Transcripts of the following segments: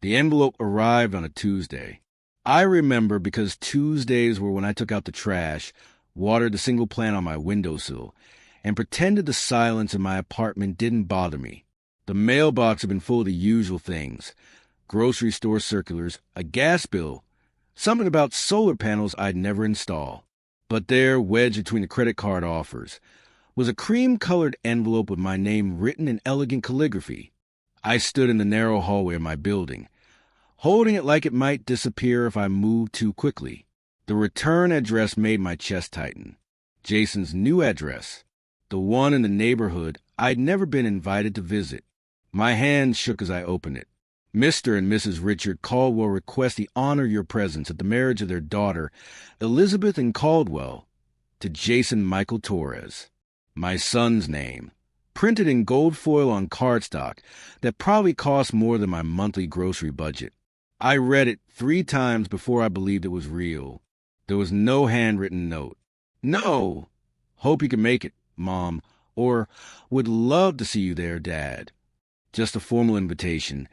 The envelope arrived on a Tuesday. I remember because Tuesdays were when I took out the trash, watered the single plant on my windowsill, and pretended the silence in my apartment didn't bother me. The mailbox had been full of the usual things: grocery store circulars, a gas bill, something about solar panels I'd never install. But there, wedged between the credit card offers, was a cream-colored envelope with my name written in elegant calligraphy. I stood in the narrow hallway of my building, holding it like it might disappear if I moved too quickly. The return address made my chest tighten. Jason's new address, the one in the neighborhood I'd never been invited to visit. My hand shook as I opened it. Mr. and Mrs. Richard Caldwell request the honor your presence at the marriage of their daughter, Elizabeth and Caldwell, to Jason Michael Torres. My son's name, printed in gold foil on cardstock that probably cost more than my monthly grocery budget. I read it 3 times before I believed it was real. There was no handwritten note. No! Hope you can make it, Mom, or would love to see you there, Dad. Just a formal invitation,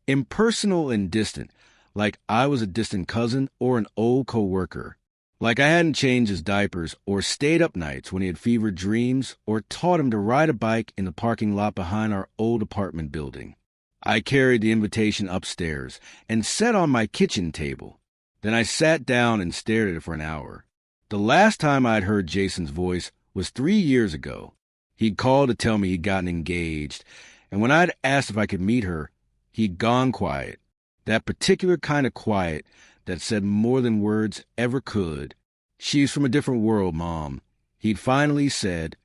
impersonal and distant, like I was a distant cousin or an old co-worker. Like I hadn't changed his diapers or stayed up nights when he had fevered dreams or taught him to ride a bike in the parking lot behind our old apartment building. I carried the invitation upstairs and set on my kitchen table. Then I sat down and stared at it for an hour. The last time I'd heard Jason's voice was 3 years ago. He'd called to tell me he'd gotten engaged, and when I'd asked if I could meet her, he'd gone quiet. That particular kind of quiet that said more than words ever could. She's from a different world, Mom. He'd finally said,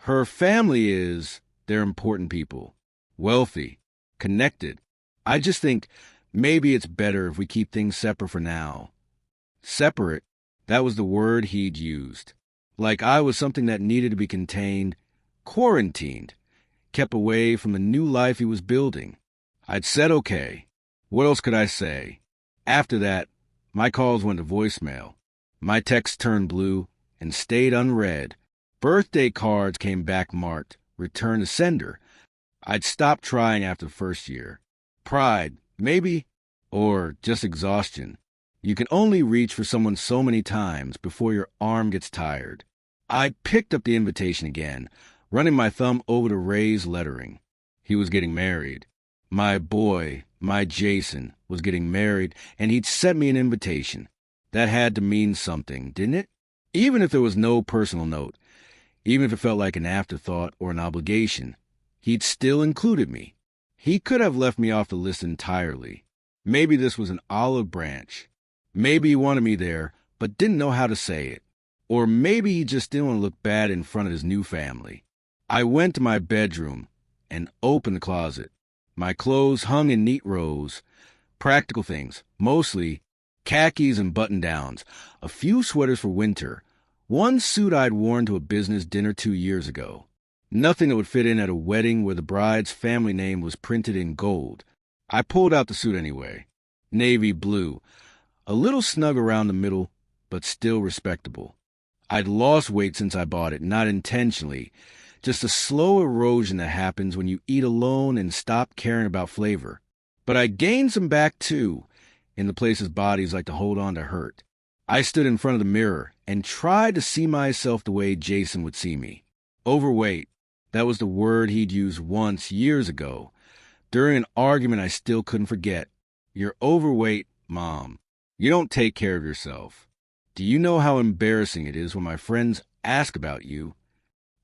her family they're important people. Wealthy. Connected. I just think maybe it's better if we keep things separate for now. Separate, that was the word he'd used. Like I was something that needed to be contained, quarantined, kept away from the new life he was building. I'd said okay. What else could I say? After that, my calls went to voicemail. My texts turned blue and stayed unread. Birthday cards came back marked, return to sender. I'd stopped trying after the first year. Pride, maybe, or just exhaustion. You can only reach for someone so many times before your arm gets tired. I picked up the invitation again, running my thumb over the raised lettering. He was getting married. My boy, my Jason, was getting married, and he'd sent me an invitation. That had to mean something, didn't it? Even if there was no personal note, even if it felt like an afterthought or an obligation, he'd still included me. He could have left me off the list entirely. Maybe this was an olive branch. Maybe he wanted me there, but didn't know how to say it. Or maybe he just didn't want to look bad in front of his new family. I went to my bedroom and opened the closet. My clothes hung in neat rows. Practical things, mostly khakis and button-downs, a few sweaters for winter, one suit I'd worn to a business dinner 2 years ago. Nothing that would fit in at a wedding where the bride's family name was printed in gold. I pulled out the suit anyway. Navy blue. A little snug around the middle, but still respectable. I'd lost weight since I bought it, not intentionally. Just a slow erosion that happens when you eat alone and stop caring about flavor. But I gained some back, too, in the places bodies like to hold on to hurt. I stood in front of the mirror and tried to see myself the way Jason would see me. Overweight. That was the word he'd used once, years ago, during an argument I still couldn't forget. You're overweight, Mom. You don't take care of yourself. Do you know how embarrassing it is when my friends ask about you?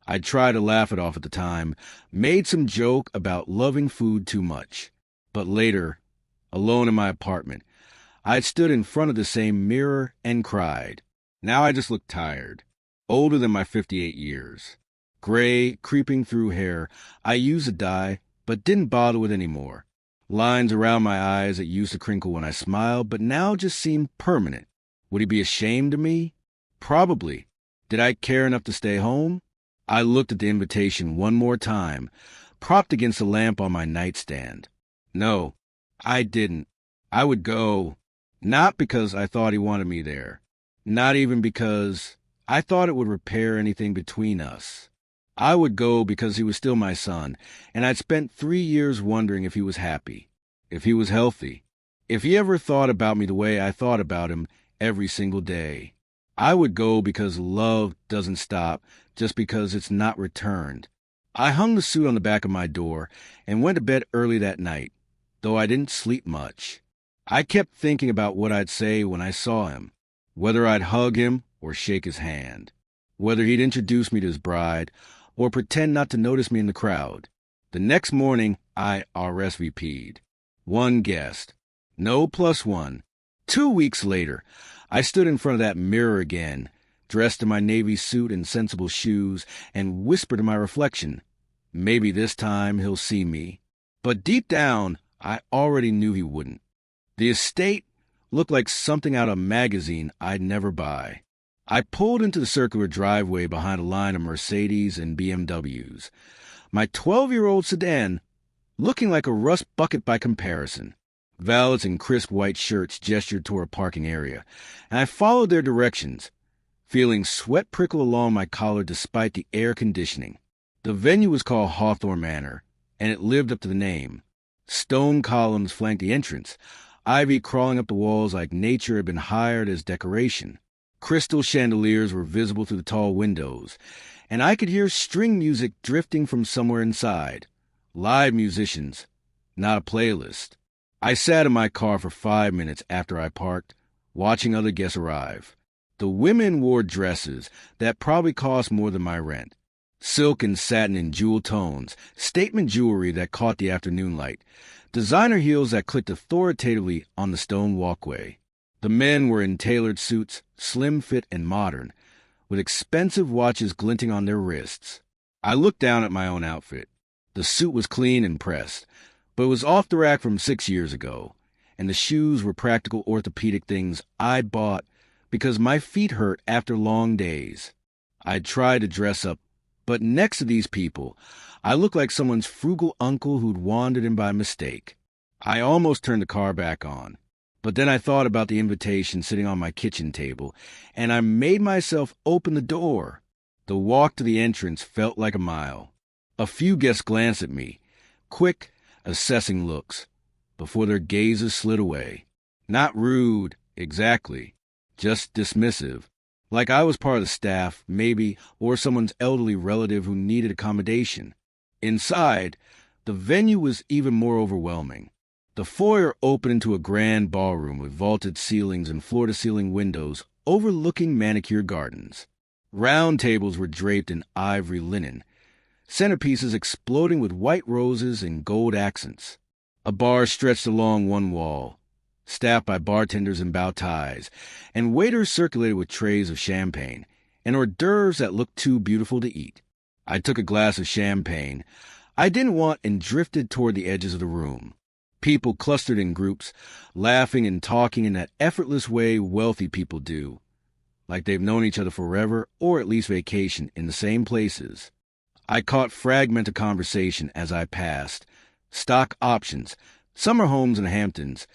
I tried to laugh it off at the time, made some joke about loving food too much. But later, alone in my apartment, I'd stood in front of the same mirror and cried. Now I just looked tired, older than my 58 years. Gray, creeping through hair. I used a dye, but didn't bother with any more. Lines around my eyes that used to crinkle when I smiled, but now just seemed permanent. Would he be ashamed of me? Probably. Did I care enough to stay home? I looked at the invitation one more time, propped against the lamp on my nightstand. No, I didn't. I would go. Not because I thought he wanted me there. Not even because I thought it would repair anything between us. I would go because he was still my son, and I'd spent 3 years wondering if he was happy, if he was healthy. If he ever thought about me the way I thought about him every single day, I would go because love doesn't stop just because it's not returned. I hung the suit on the back of my door and went to bed early that night, though I didn't sleep much. I kept thinking about what I'd say when I saw him, whether I'd hug him or shake his hand, whether he'd introduce me to his bride or pretend not to notice me in the crowd. The next morning, I RSVP'd. One guest. No +1. 2 weeks later, I stood in front of that mirror again, dressed in my navy suit and sensible shoes, and whispered to my reflection, maybe this time he'll see me. But deep down, I already knew he wouldn't. The estate looked like something out of a magazine I'd never buy. I pulled into the circular driveway behind a line of Mercedes and BMWs. My 12-year-old sedan looking like a rust bucket by comparison. Valets in crisp white shirts gestured toward a parking area, and I followed their directions, feeling sweat prickle along my collar despite the air conditioning. The venue was called Hawthorne Manor, and it lived up to the name. Stone columns flanked the entrance, ivy crawling up the walls like nature had been hired as decoration. Crystal chandeliers were visible through the tall windows, and I could hear string music drifting from somewhere inside. Live musicians, not a playlist. I sat in my car for 5 minutes after I parked, watching other guests arrive. The women wore dresses that probably cost more than my rent. Silk and satin in jewel tones, statement jewelry that caught the afternoon light, designer heels that clicked authoritatively on the stone walkway. The men were in tailored suits, slim fit and modern, with expensive watches glinting on their wrists. I looked down at my own outfit. The suit was clean and pressed, but it was off the rack from 6 years ago, and the shoes were practical orthopedic things I bought because my feet hurt after long days. I'd tried to dress up, but next to these people, I looked like someone's frugal uncle who'd wandered in by mistake. I almost turned the car back on, but then I thought about the invitation sitting on my kitchen table, and I made myself open the door. The walk to the entrance felt like a mile. A few guests glanced at me, quick, assessing looks, before their gazes slid away. Not rude, exactly, just dismissive, like I was part of the staff, maybe, or someone's elderly relative who needed accommodation. Inside, the venue was even more overwhelming. The foyer opened into a grand ballroom with vaulted ceilings and floor-to-ceiling windows overlooking manicured gardens. Round tables were draped in ivory linen, centerpieces exploding with white roses and gold accents. A bar stretched along one wall, staffed by bartenders in bow ties, and waiters circulated with trays of champagne and hors d'oeuvres that looked too beautiful to eat. I took a glass of champagne I didn't want and drifted toward the edges of the room. People clustered in groups, laughing and talking in that effortless way wealthy people do, like they've known each other forever or at least vacation in the same places. I caught fragmented conversation as I passed. Stock options, summer homes in the Hamptons,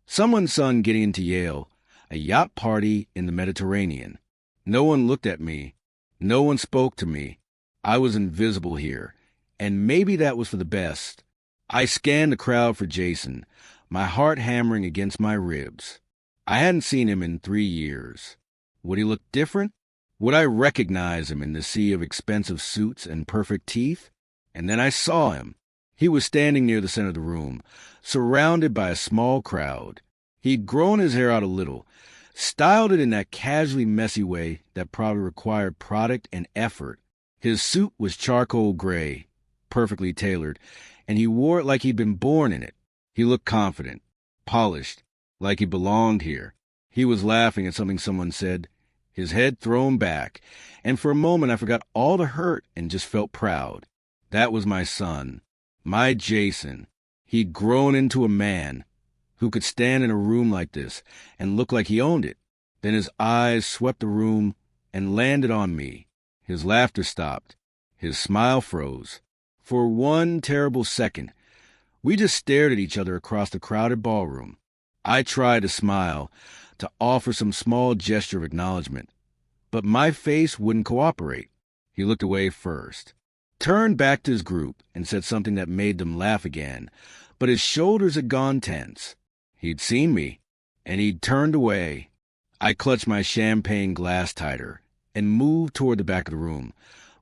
someone's son getting into Yale, a yacht party in the Mediterranean. No one looked at me. No one spoke to me. I was invisible here, and maybe that was for the best. I scanned the crowd for Jason, my heart hammering against my ribs. I hadn't seen him in 3 years. Would he look different? Would I recognize him in the sea of expensive suits and perfect teeth? And then I saw him. He was standing near the center of the room, surrounded by a small crowd. He'd grown his hair out a little, styled it in that casually messy way that probably required product and effort. His suit was charcoal gray, perfectly tailored, and he wore it like he'd been born in it. He looked confident, polished, like he belonged here. He was laughing at something someone said, his head thrown back, and for a moment I forgot all the hurt and just felt proud. That was my son, my Jason. He'd grown into a man who could stand in a room like this and look like he owned it. Then his eyes swept the room and landed on me. His laughter stopped. His smile froze. For one terrible second, we just stared at each other across the crowded ballroom. I tried to smile, to offer some small gesture of acknowledgement, but my face wouldn't cooperate. He looked away first, turned back to his group, and said something that made them laugh again, but his shoulders had gone tense. He'd seen me, and he'd turned away. I clutched my champagne glass tighter and moved toward the back of the room,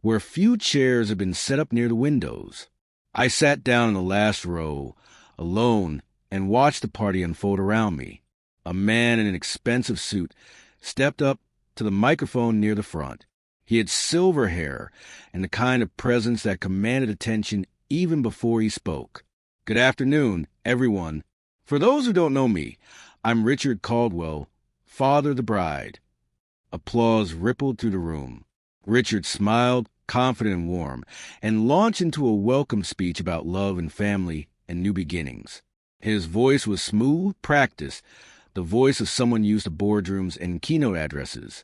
where a few chairs had been set up near the windows. I sat down in the last row, alone, and watched the party unfold around me. A man in an expensive suit stepped up to the microphone near the front. He had silver hair and the kind of presence that commanded attention even before he spoke. "Good afternoon, everyone. For those who don't know me, I'm Richard Caldwell, father of the bride." Applause rippled through the room. Richard smiled, confident and warm, and launched into a welcome speech about love and family and new beginnings. His voice was smooth, practiced, the voice of someone used to boardrooms and keynote addresses.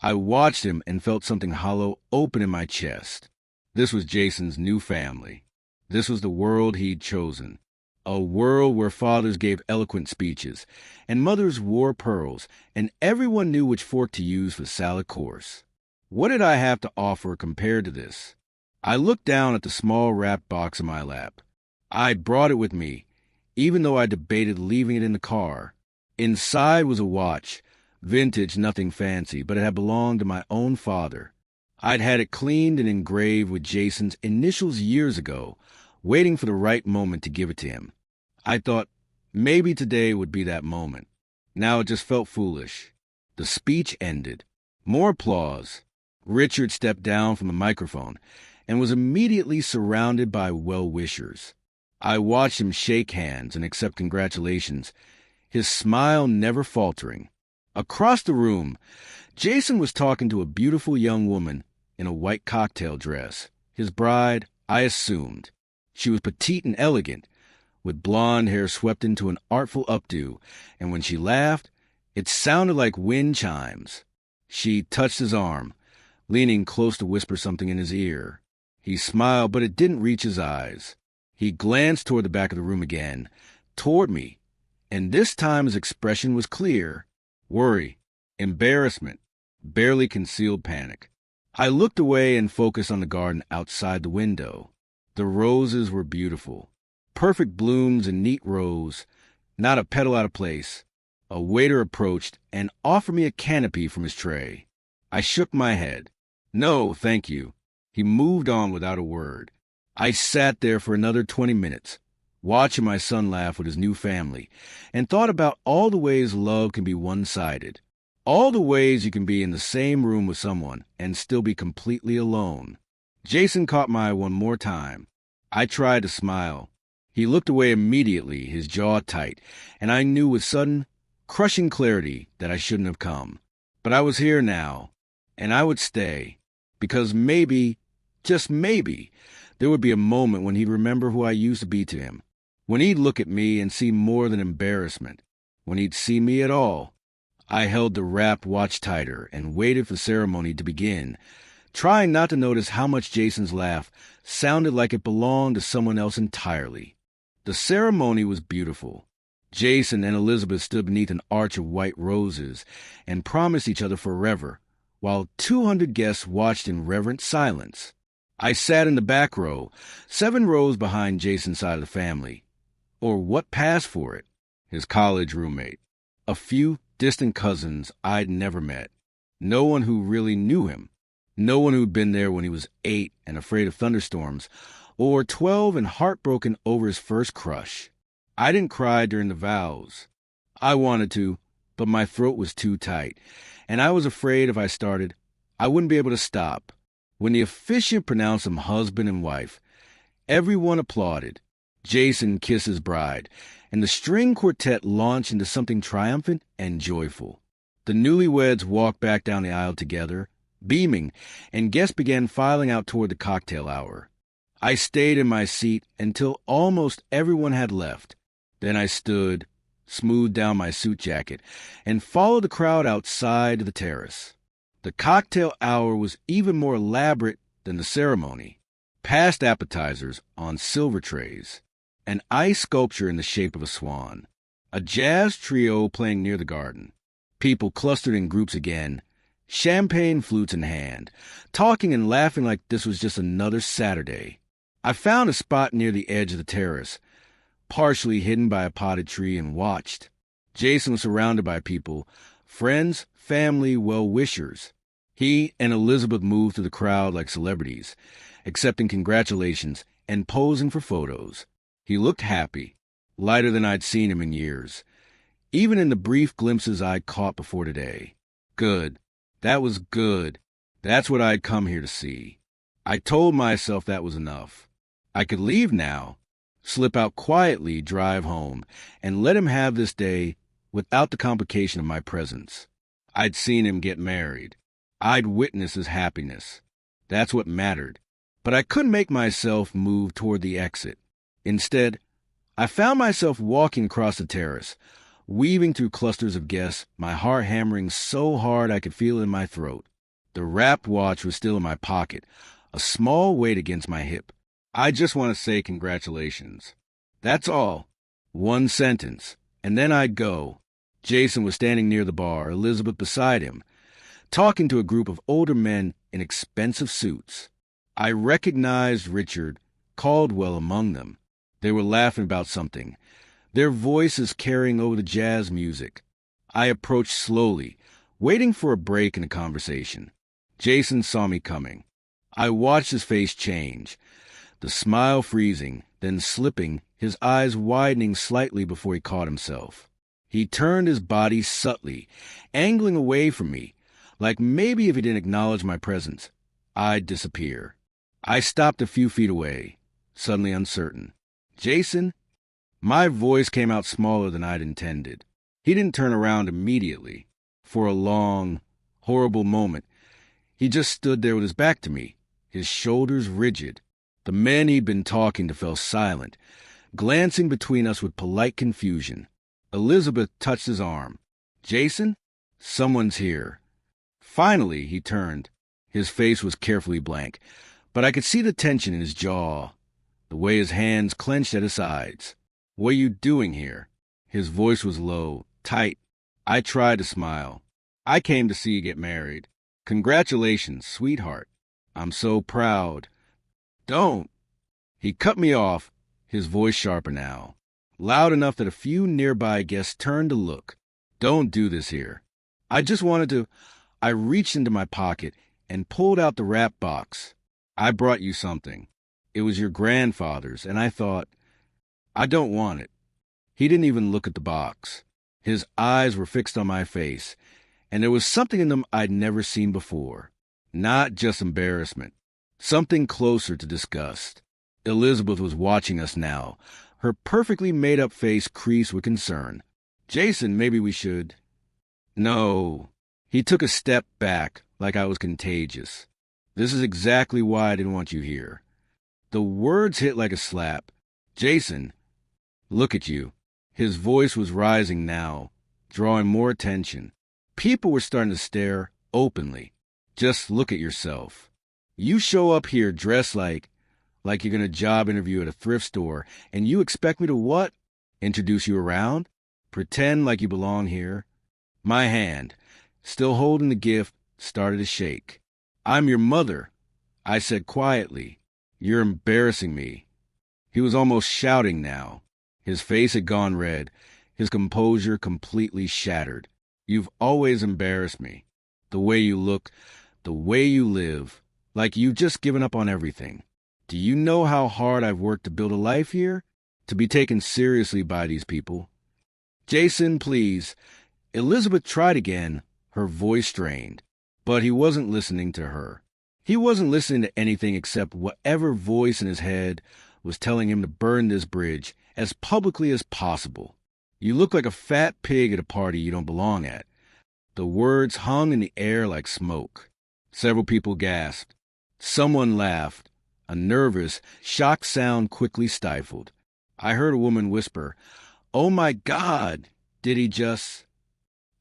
I watched him and felt something hollow open in my chest. This was Jason's new family. This was the world he'd chosen. A world where fathers gave eloquent speeches, and mothers wore pearls, and everyone knew which fork to use for salad course. What did I have to offer compared to this? I looked down at the small wrapped box in my lap. I'd brought it with me, even though I debated leaving it in the car. Inside was a watch, vintage, nothing fancy, but it had belonged to my own father. I'd had it cleaned and engraved with Jason's initials years ago, waiting for the right moment to give it to him. I thought maybe today would be that moment. Now it just felt foolish. The speech ended. More applause. Richard stepped down from the microphone and was immediately surrounded by well-wishers. I watched him shake hands and accept congratulations, his smile never faltering. Across the room, Jason was talking to a beautiful young woman in a white cocktail dress. His bride, I assumed. She was petite and elegant, with blonde hair swept into an artful updo, and when she laughed, it sounded like wind chimes. She touched his arm, leaning close to whisper something in his ear. He smiled, but it didn't reach his eyes. He glanced toward the back of the room again, toward me, and this time his expression was clear. Worry, embarrassment, barely concealed panic. I looked away and focused on the garden outside the window. The roses were beautiful. Perfect blooms in neat rows, not a petal out of place. A waiter approached and offered me a canopy from his tray. I shook my head. "No, thank you." He moved on without a word. I sat there for another 20 minutes, watching my son laugh with his new family, and thought about all the ways love can be one-sided. All the ways you can be in the same room with someone and still be completely alone. Jason caught my eye one more time. I tried to smile. He looked away immediately, his jaw tight, and I knew with sudden, crushing clarity that I shouldn't have come. But I was here now, and I would stay, because maybe, just maybe, there would be a moment when he'd remember who I used to be to him, when he'd look at me and see more than embarrassment, when he'd see me at all. I held the wrapped watch tighter and waited for ceremony to begin, trying not to notice how much Jason's laugh sounded like it belonged to someone else entirely. The ceremony was beautiful. Jason and Elizabeth stood beneath an arch of white roses and promised each other forever, while 200 guests watched in reverent silence. I sat in the back row, 7 rows behind Jason's side of the family. Or what passed for it? His college roommate. A few distant cousins I'd never met. No one who really knew him. No one who'd been there when he was 8 and afraid of thunderstorms, or 12 and heartbroken over his first crush. I didn't cry during the vows. I wanted to, but my throat was too tight, and I was afraid if I started, I wouldn't be able to stop. When the officiant pronounced them husband and wife, everyone applauded. Jason kissed his bride, and the string quartet launched into something triumphant and joyful. The newlyweds walked back down the aisle together, beaming, and guests began filing out toward the cocktail hour. I stayed in my seat until almost everyone had left. Then I stood, smoothed down my suit jacket, and followed the crowd outside to the terrace. The cocktail hour was even more elaborate than the ceremony. Past appetizers on silver trays, an ice sculpture in the shape of a swan, a jazz trio playing near the garden, people clustered in groups again, champagne flutes in hand, talking and laughing like this was just another Saturday. I found a spot near the edge of the terrace, partially hidden by a potted tree, and watched. Jason was surrounded by people, friends, family, well-wishers. He and Elizabeth moved through the crowd like celebrities, accepting congratulations and posing for photos. He looked happy, lighter than I'd seen him in years, even in the brief glimpses I'd caught before today. Good. That was good. That's what I'd come here to see. I told myself that was enough. I could leave now, slip out quietly, drive home, and let him have this day without the complication of my presence. I'd seen him get married. I'd witnessed his happiness. That's what mattered. But I couldn't make myself move toward the exit. Instead, I found myself walking across the terrace, weaving through clusters of guests, my heart hammering so hard I could feel it in my throat. The wrapped watch was still in my pocket, a small weight against my hip. I just want to say congratulations. That's all. One sentence, and then I'd go. Jason was standing near the bar, Elizabeth beside him, talking to a group of older men in expensive suits. I recognized Richard Caldwell among them. They were laughing about something, their voices carrying over the jazz music. I approached slowly, waiting for a break in the conversation. Jason saw me coming. I watched his face change, the smile freezing, then slipping, his eyes widening slightly before he caught himself. He turned his body subtly, angling away from me, like maybe if he didn't acknowledge my presence, I'd disappear. I stopped a few feet away, suddenly uncertain. Jason? My voice came out smaller than I'd intended. He didn't turn around immediately. For a long, horrible moment, he just stood there with his back to me, his shoulders rigid. The men he'd been talking to fell silent, glancing between us with polite confusion. Elizabeth touched his arm. Jason? Someone's here. Finally, he turned. His face was carefully blank, but I could see the tension in his jaw, the way his hands clenched at his sides. What are you doing here? His voice was low, tight. I tried to smile. I came to see you get married. Congratulations, sweetheart. I'm so proud. Don't. He cut me off, his voice sharper now, loud enough that a few nearby guests turned to look. Don't do this here. I just wanted to. I reached into my pocket and pulled out the wrap box. I brought you something. It was your grandfather's, and I thought, I don't want it. He didn't even look at the box. His eyes were fixed on my face, and there was something in them I'd never seen before. Not just embarrassment. Something closer to disgust. Elizabeth was watching us now, her perfectly made-up face creased with concern. Jason, maybe we should. No. He took a step back, like I was contagious. This is exactly why I didn't want you here. The words hit like a slap. Jason, look at you. His voice was rising now, drawing more attention. People were starting to stare openly. Just look at yourself. You show up here dressed like you're going to job interview at a thrift store, and you expect me to what? Introduce you around? Pretend like you belong here? My hand, still holding the gift, started to shake. I'm your mother, I said quietly. You're embarrassing me. He was almost shouting now. His face had gone red, his composure completely shattered. You've always embarrassed me. The way you look, the way you live, like you've just given up on everything. Do you know how hard I've worked to build a life here? To be taken seriously by these people? Jason, please. Elizabeth tried again, her voice strained. But he wasn't listening to her. He wasn't listening to anything except whatever voice in his head was telling him to burn this bridge as publicly as possible. You look like a fat pig at a party you don't belong at. The words hung in the air like smoke. Several people gasped. Someone laughed. A nervous, shocked sound quickly stifled. I heard a woman whisper, "Oh my God, did he just..."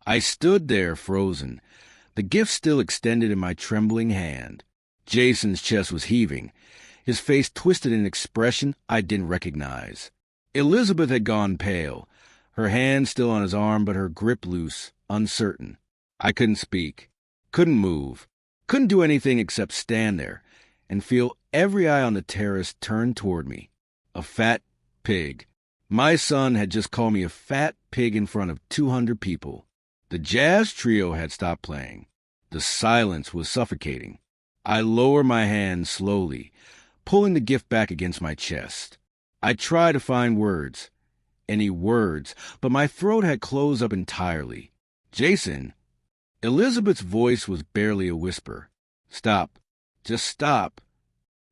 I stood there frozen, the gift still extended in my trembling hand. Jason's chest was heaving, his face twisted in an expression I didn't recognize. Elizabeth had gone pale, her hand still on his arm but her grip loose, uncertain. I couldn't speak, couldn't move, couldn't do anything except stand there and feel every eye on the terrace turned toward me. A fat pig. My son had just called me a fat pig in front of 200 people. The jazz trio had stopped playing. The silence was suffocating. I lower my hand slowly, pulling the gift back against my chest. I try to find words, any words, but my throat had closed up entirely. Jason, Elizabeth's voice was barely a whisper. Stop. Just stop.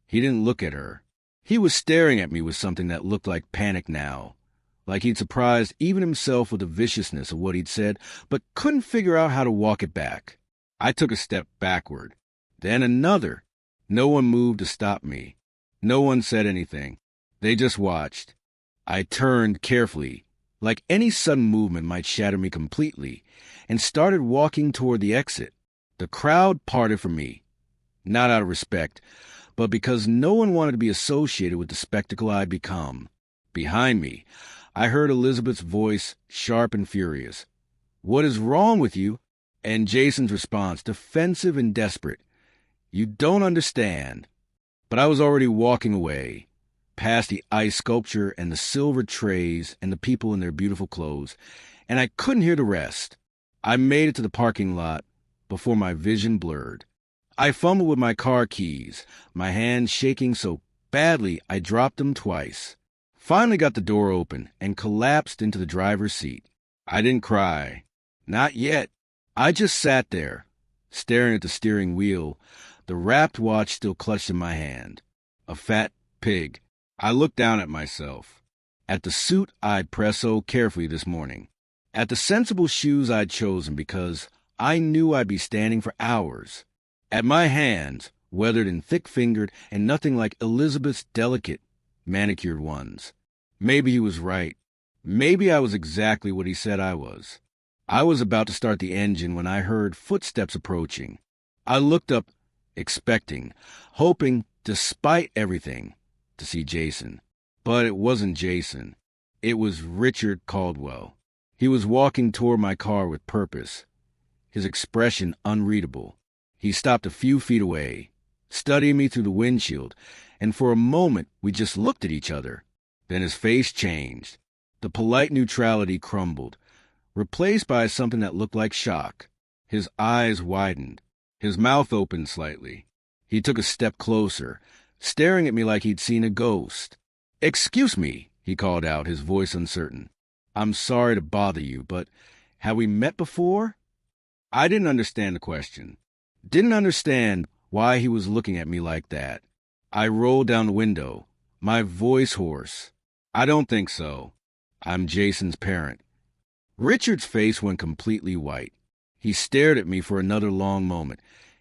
He didn't look at her. He was staring at me with something that looked like panic now, like he'd surprised even himself with the viciousness of what he'd said, but couldn't figure out how to walk it back. I took a step backward, then another. No one moved to stop me. No one said anything. They just watched. I turned carefully, like any sudden movement might shatter me completely, and started walking toward the exit. The crowd parted from me, not out of respect, but because no one wanted to be associated with the spectacle I'd become. Behind me, I heard Elizabeth's voice, sharp and furious. "What is wrong with you?" And Jason's response, defensive and desperate. "You don't understand." But I was already walking away, past the ice sculpture and the silver trays and the people in their beautiful clothes, and I couldn't hear the rest. I made it to the parking lot before my vision blurred. I fumbled with my car keys, my hands shaking so badly I dropped them twice. Finally got the door open and collapsed into the driver's seat. I didn't cry. Not yet. I just sat there, staring at the steering wheel, the wrapped watch still clutched in my hand. A fat pig. I looked down at myself, at the suit I'd pressed so carefully this morning, at the sensible shoes I'd chosen because I knew I'd be standing for hours, at my hands, weathered and thick-fingered and nothing like Elizabeth's delicate, manicured ones. Maybe he was right. Maybe I was exactly what he said I was. I was about to start the engine when I heard footsteps approaching. I looked up, expecting, hoping, despite everything, to see Jason. But it wasn't Jason. It was Richard Caldwell. He was walking toward my car with purpose, his expression unreadable. He stopped a few feet away, studying me through the windshield, and for a moment we just looked at each other. Then his face changed. The polite neutrality crumbled, replaced by something that looked like shock. His eyes widened. His mouth opened slightly. He took a step closer, staring at me like he'd seen a ghost. "Excuse me," he called out, his voice uncertain. "I'm sorry to bother you, but have we met before?" I didn't understand the question. Didn't understand why he was looking at me like that. I rolled down the window, my voice hoarse. "I don't think so. I'm Jason's parent." Richard's face went completely white. He stared at me for another long moment,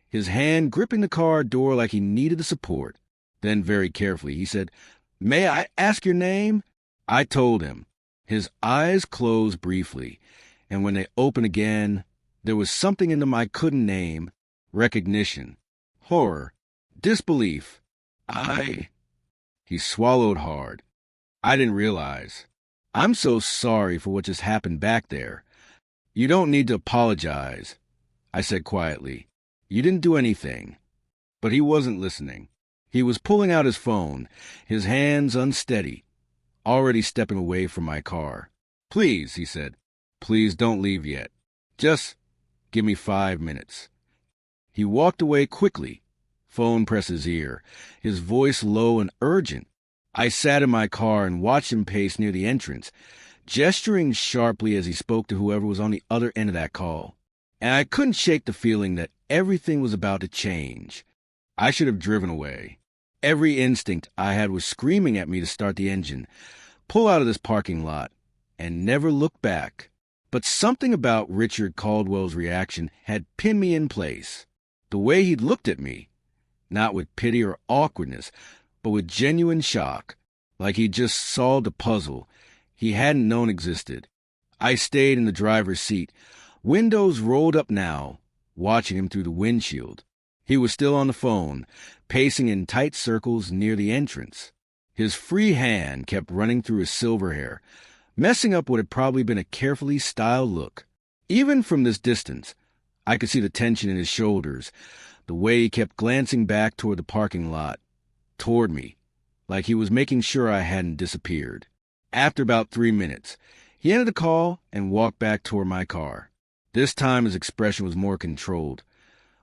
his hand gripping the car door like he needed the support. Then, very carefully, he said, "May I ask your name?" I told him. His eyes closed briefly, and when they opened again, there was something in them I couldn't name. Recognition, horror, disbelief. He swallowed hard. I didn't realize. "I'm so sorry for what just happened back there." "You don't need to apologize," I said quietly. "You didn't do anything." But he wasn't listening. He was pulling out his phone, his hands unsteady, already stepping away from my car. "Please," he said, "please don't leave yet. Just give me 5 minutes." He walked away quickly, phone pressed his ear, his voice low and urgent. I sat in my car and watched him pace near the entrance, gesturing sharply as he spoke to whoever was on the other end of that call. And I couldn't shake the feeling that everything was about to change. I should have driven away. Every instinct I had was screaming at me to start the engine, pull out of this parking lot, and never look back. But something about Richard Caldwell's reaction had pinned me in place. The way he'd looked at me, not with pity or awkwardness, but with genuine shock, like he'd just solved a puzzle he hadn't known existed. I stayed in the driver's seat, windows rolled up now, watching him through the windshield. He was still on the phone, pacing in tight circles near the entrance. His free hand kept running through his silver hair, messing up what had probably been a carefully styled look. Even from this distance, I could see the tension in his shoulders, the way he kept glancing back toward the parking lot, toward me, like he was making sure I hadn't disappeared. After about 3 minutes, he ended the call and walked back toward my car. This time his expression was more controlled,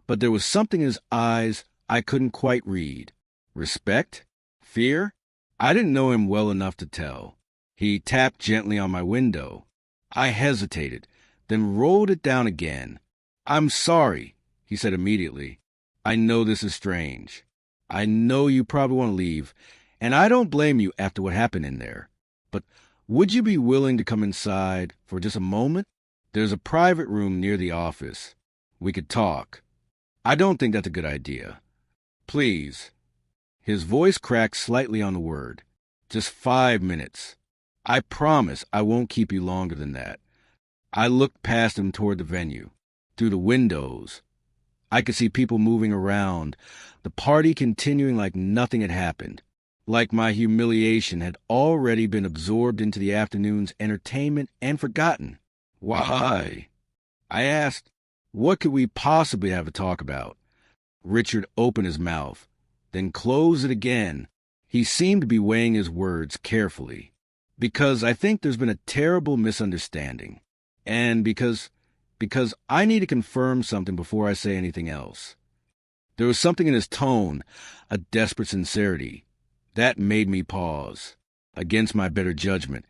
but there was something in his eyes I couldn't quite read. Respect? Fear? I didn't know him well enough to tell. He tapped gently on my window. I hesitated, then rolled it down again. "I'm sorry," he said immediately. "I know this is strange. I know you probably want to leave, and I don't blame you after what happened in there. But would you be willing to come inside for just a moment? There's a private room near the office. We could talk." "I don't think that's a good idea. Please." His voice cracked slightly on the word. "Just 5 minutes. I promise I won't keep you longer than that." I looked past him toward the venue. Through the windows, I could see people moving around, the party continuing like nothing had happened, like my humiliation had already been absorbed into the afternoon's entertainment and forgotten. "Why?" I asked. "What could we possibly have to talk about?" Richard opened his mouth, then closed it again. He seemed to be weighing his words carefully. "Because I think there's been a terrible misunderstanding. And because I need to confirm something before I say anything else." There was something in his tone, a desperate sincerity, that made me pause. Against my better judgment,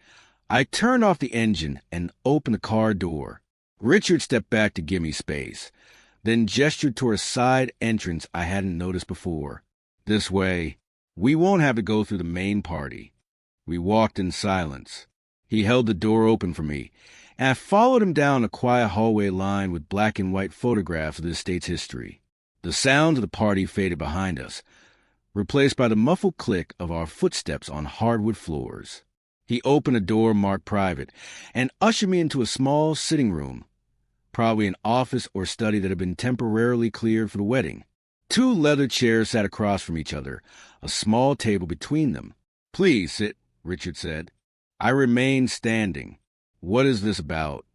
I turned off the engine and opened the car door. Richard stepped back to give me space, then gestured toward a side entrance I hadn't noticed before. "This way. We won't have to go through the main party." We walked in silence. He held the door open for me, and I followed him down a quiet hallway lined with black and white photographs of the estate's history. The sounds of the party faded behind us, replaced by the muffled click of our footsteps on hardwood floors. He opened a door marked private and ushered me into a small sitting room, probably an office or study that had been temporarily cleared for the wedding. 2 leather chairs sat across from each other, a small table between them. "Please sit," Richard said. I remained standing. "What is this about?"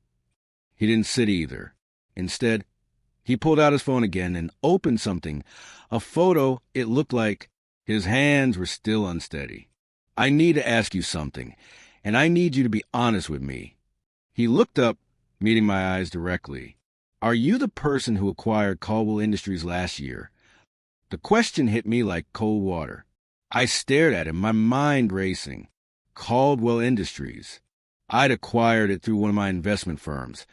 He didn't sit either. Instead, he pulled out his phone again and opened something, a photo. It looked like his hands were still unsteady. "I need to ask you something, and I need you to be honest with me." He looked up, meeting my eyes directly. "Are you the person who acquired Caldwell Industries last year?" The question hit me like cold water. I stared at him, my mind racing. Caldwell Industries. I'd acquired it through one of my investment firms,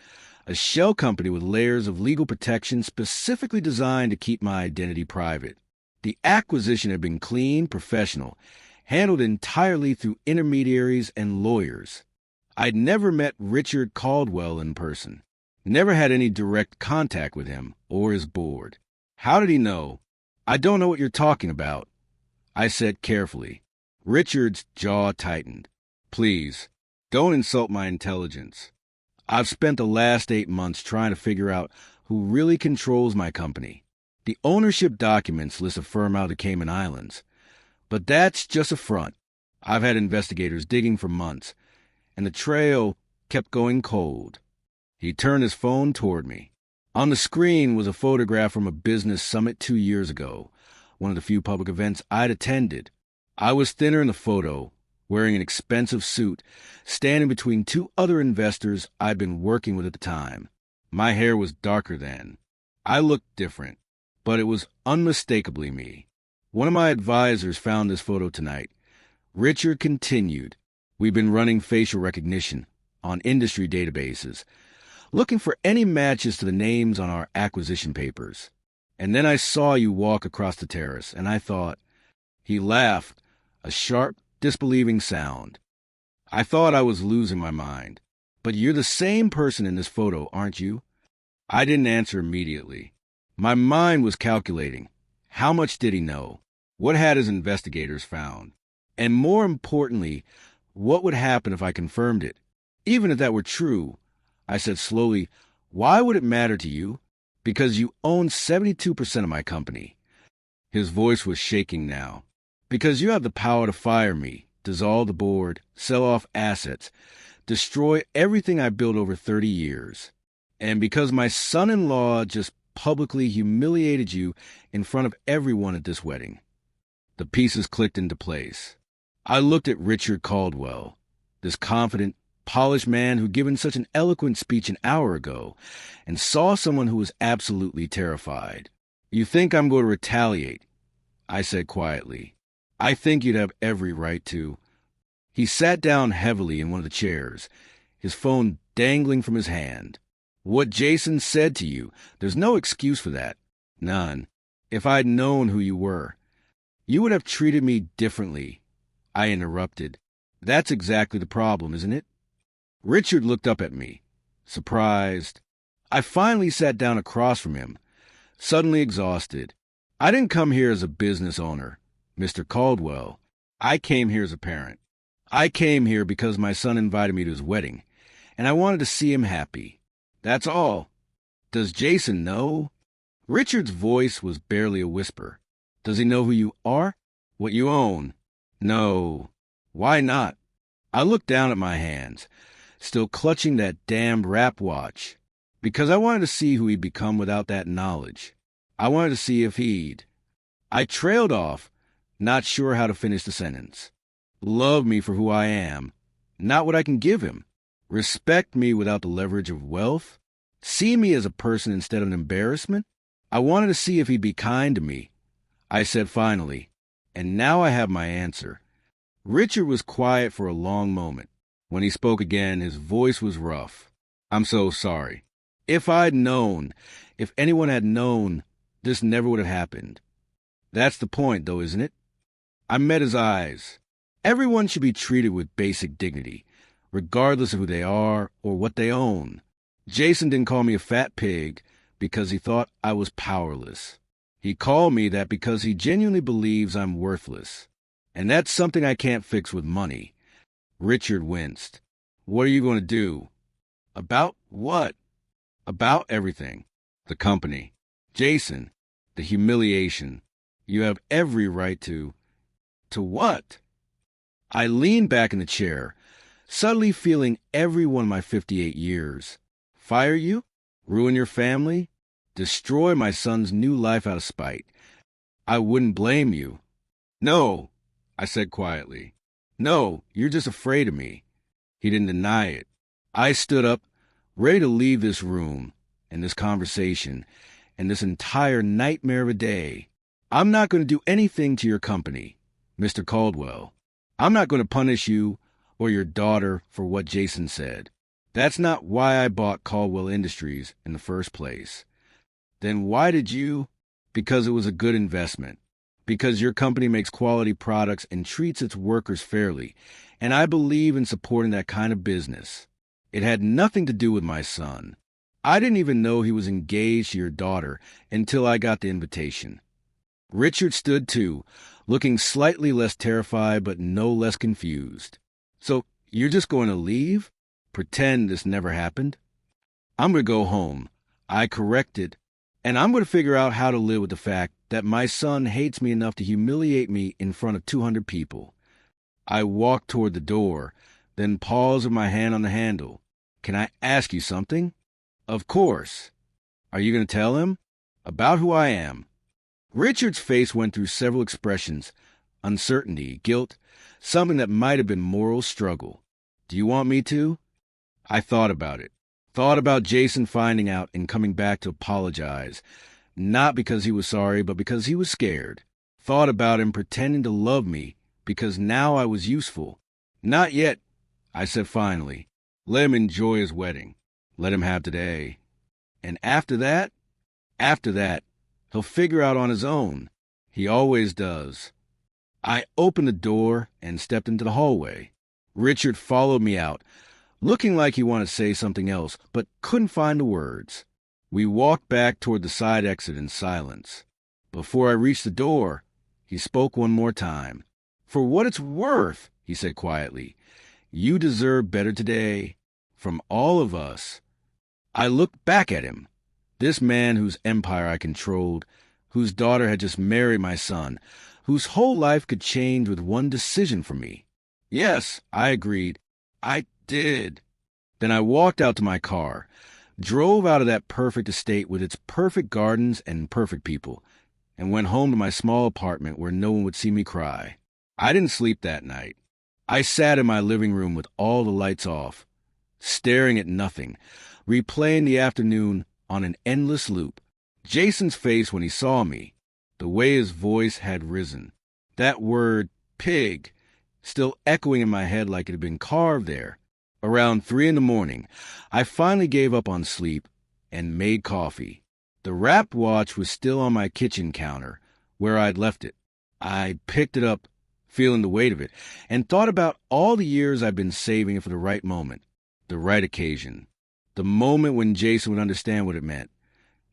a shell company with layers of legal protection specifically designed to keep my identity private. The acquisition had been clean, professional, handled entirely through intermediaries and lawyers. I'd never met Richard Caldwell in person, never had any direct contact with him or his board. How did he know? "I don't know what you're talking about," I said carefully. Richard's jaw tightened. "Please, don't insult my intelligence. I've spent the last 8 months trying to figure out who really controls my company. The ownership documents list a firm out of the Cayman Islands, but that's just a front. I've had investigators digging for months, and the trail kept going cold." He turned his phone toward me. On the screen was a photograph from a business summit 2 years ago, one of the few public events I'd attended. I was thinner in the photo, wearing an expensive suit, standing between 2 other investors I'd been working with at the time. My hair was darker then. I looked different, but it was unmistakably me. "One of my advisors found this photo tonight." Richard continued. "We've been running facial recognition on industry databases, looking for any matches to the names on our acquisition papers. And then I saw you walk across the terrace, and I thought—" He laughed, a sharp, disbelieving sound. I thought I was losing my mind. "But you're the same person in this photo, aren't you?" I didn't answer immediately. My mind was calculating. How much did he know? What had his investigators found? And more importantly, what would happen if I confirmed it? Even if that were true, I said slowly, "Why would it matter to you?" "Because you own 72% of my company." His voice was shaking now. "Because you have the power to fire me, dissolve the board, sell off assets, destroy everything I built over 30 years. And because my son-in-law just publicly humiliated you in front of everyone at this wedding." The pieces clicked into place. I looked at Richard Caldwell. this confident, polished man who'd given such an eloquent speech an hour ago, and saw someone who was absolutely terrified. "You think I'm going to retaliate," I said quietly. "I think you'd have every right to." He sat down heavily in one of the chairs, his phone dangling from his hand. "What Jason said to you, there's no excuse for that. None. If I'd known who you were, you would have treated me differently," I interrupted. "That's exactly the problem, isn't it?" Richard looked up at me, surprised. I finally sat down across from him, suddenly exhausted. "I didn't come here as a business owner, Mr. Caldwell. I came here as a parent. I came here because my son invited me to his wedding, and I wanted to see him happy. That's all. Does Jason know?" Richard's voice was barely a whisper. "Does he know who you are? What you own?" "No." "Why not?" I looked down at my hands, still clutching that damned rap watch. "Because I wanted to see who he'd become without that knowledge. I wanted to see if he'd—" I trailed off, not sure how to finish the sentence. "Love me for who I am, not what I can give him. Respect me without the leverage of wealth. See me as a person instead of an embarrassment. I wanted to see if he'd be kind to me," I said finally, and now I have my answer. Richard was quiet for a long moment. When he spoke again, his voice was rough. "I'm so sorry. If I'd known, if anyone had known, this never would have happened. That's the point, though, isn't it?" I met his eyes. Everyone should be treated with basic dignity, regardless of who they are or what they own. Jason didn't call me a fat pig because he thought I was powerless. He called me that because he genuinely believes I'm worthless. And that's something I can't fix with money. Richard winced. "What are you going to do?" "About what?" "About everything. The company. Jason, the humiliation. You have every right to—" "To what?" I leaned back in the chair, suddenly feeling every one of my 58 years. "Fire you? Ruin your family? Destroy my son's new life out of spite? I wouldn't blame you." "No," I said quietly. "No, you're just afraid of me." He didn't deny it. I stood up, ready to leave this room, and this conversation, and this entire nightmare of a day. "I'm not going to do anything to your company, Mr. Caldwell. I'm not going to punish you or your daughter for what Jason said. That's not why I bought Caldwell Industries in the first place." "Then why did you—" "Because it was a good investment. Because your company makes quality products and treats its workers fairly, and I believe in supporting that kind of business. It had nothing to do with my son. I didn't even know he was engaged to your daughter until I got the invitation." Richard stood too, looking slightly less terrified but no less confused. "So you're just going to leave? Pretend this never happened?" "I'm going to go home," I corrected, "and I'm going to figure out how to live with the fact that my son hates me enough to humiliate me in front of 200 people. I walked toward the door, then paused with my hand on the handle. "Can I ask you something?" "Of course." "Are you going to tell him?" "About who I am?" Richard's face went through several expressions: uncertainty, guilt, something that might have been moral struggle. "Do you want me to?" I thought about it. Thought about Jason finding out and coming back to apologize, not because he was sorry, but because he was scared. Thought about him pretending to love me because now I was useful. "Not yet," I said finally. "Let him enjoy his wedding. Let him have today. And after that, he'll figure out on his own. He always does." I opened the door and stepped into the hallway. Richard followed me out, looking like he wanted to say something else, but couldn't find the words. We walked back toward the side exit in silence. Before I reached the door, he spoke one more time. "For what it's worth," he said quietly, "you deserve better today. From all of us." I looked back at him. This man whose empire I controlled, whose daughter had just married my son, whose whole life could change with one decision for me. "Yes," I agreed. "I did." Then I walked out to my car, drove out of that perfect estate with its perfect gardens and perfect people, and went home to my small apartment where no one would see me cry. I didn't sleep that night. I sat in my living room with all the lights off, staring at nothing, replaying the afternoon on an endless loop. Jason's face when he saw me, the way his voice had risen, that word, pig, still echoing in my head like it had been carved there. Around 3 in the morning, I finally gave up on sleep and made coffee. The wrapped watch was still on my kitchen counter, where I'd left it. I picked it up, feeling the weight of it, and thought about all the years I'd been saving for the right moment, the right occasion, the moment when Jason would understand what it meant.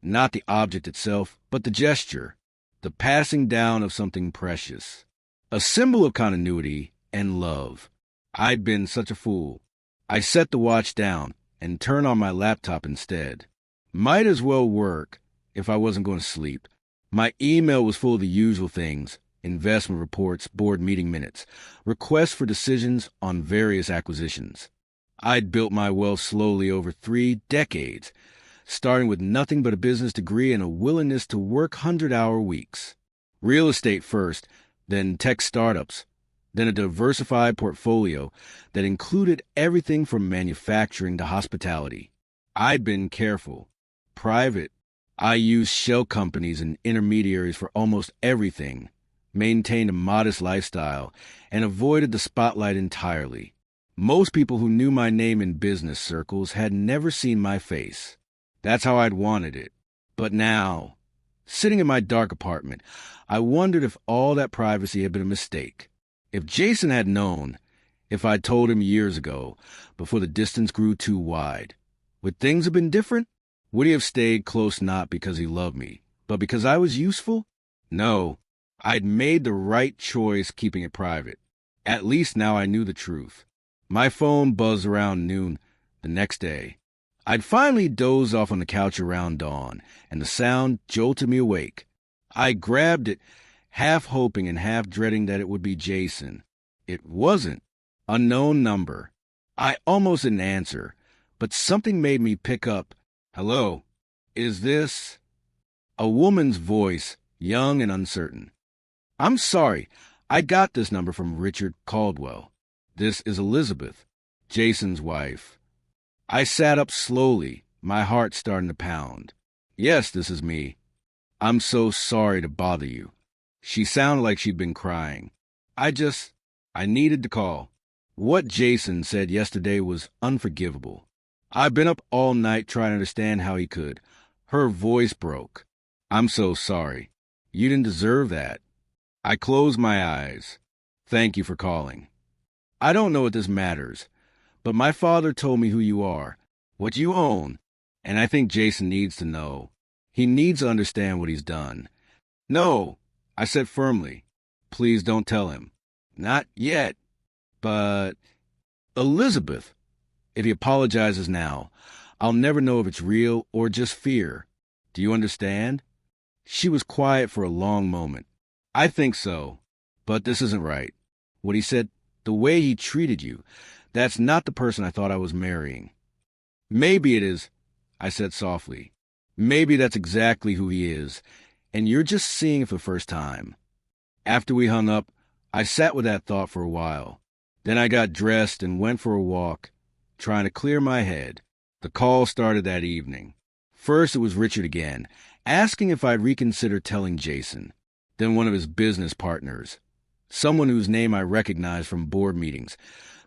Not the object itself, but the gesture, the passing down of something precious, a symbol of continuity and love. I'd been such a fool. I set the watch down and turned on my laptop instead. Might as well work if I wasn't going to sleep. My email was full of the usual things: investment reports, board meeting minutes, requests for decisions on various acquisitions. I'd built my wealth slowly over 3 decades, starting with nothing but a business degree and a willingness to work 100-hour weeks. Real estate first, then tech startups, then a diversified portfolio that included everything from manufacturing to hospitality. I'd been careful, private. I used shell companies and intermediaries for almost everything, maintained a modest lifestyle, and avoided the spotlight entirely. Most people who knew my name in business circles had never seen my face. That's how I'd wanted it. But now, sitting in my dark apartment, I wondered if all that privacy had been a mistake. If Jason had known, if I'd told him years ago, before the distance grew too wide, would things have been different? Would he have stayed close not because he loved me, but because I was useful? No, I'd made the right choice keeping it private. At least now I knew the truth. My phone buzzed around noon the next day. I'd finally dozed off on the couch around dawn, and the sound jolted me awake. I grabbed it, half hoping and half dreading that it would be Jason. It wasn't. Unknown number. I almost didn't answer, but something made me pick up. Hello, is this? A woman's voice, young and uncertain. I'm sorry, I got this number from Richard Caldwell. This is Elizabeth, Jason's wife. I sat up slowly, my heart starting to pound. Yes, this is me. I'm so sorry to bother you. She sounded like she'd been crying. I needed to call. What Jason said yesterday was unforgivable. I've been up all night trying to understand how he could. Her voice broke. I'm so sorry. You didn't deserve that. I closed my eyes. Thank you for calling. I don't know if this matters, but my father told me who you are, what you own, and I think Jason needs to know. He needs to understand what he's done. No, I said firmly. Please don't tell him. Not yet. But, Elizabeth, if he apologizes now, I'll never know if it's real or just fear. Do you understand? She was quiet for a long moment. I think so, but this isn't right. What he said, the way he treated you, that's not the person I thought I was marrying. Maybe it is, I said softly. Maybe that's exactly who he is, and you're just seeing it for the first time. After we hung up, I sat with that thought for a while. Then I got dressed and went for a walk, trying to clear my head. The call started that evening. First it was Richard again, asking if I'd reconsider telling Jason. Then one of his business partners, someone whose name I recognized from board meetings,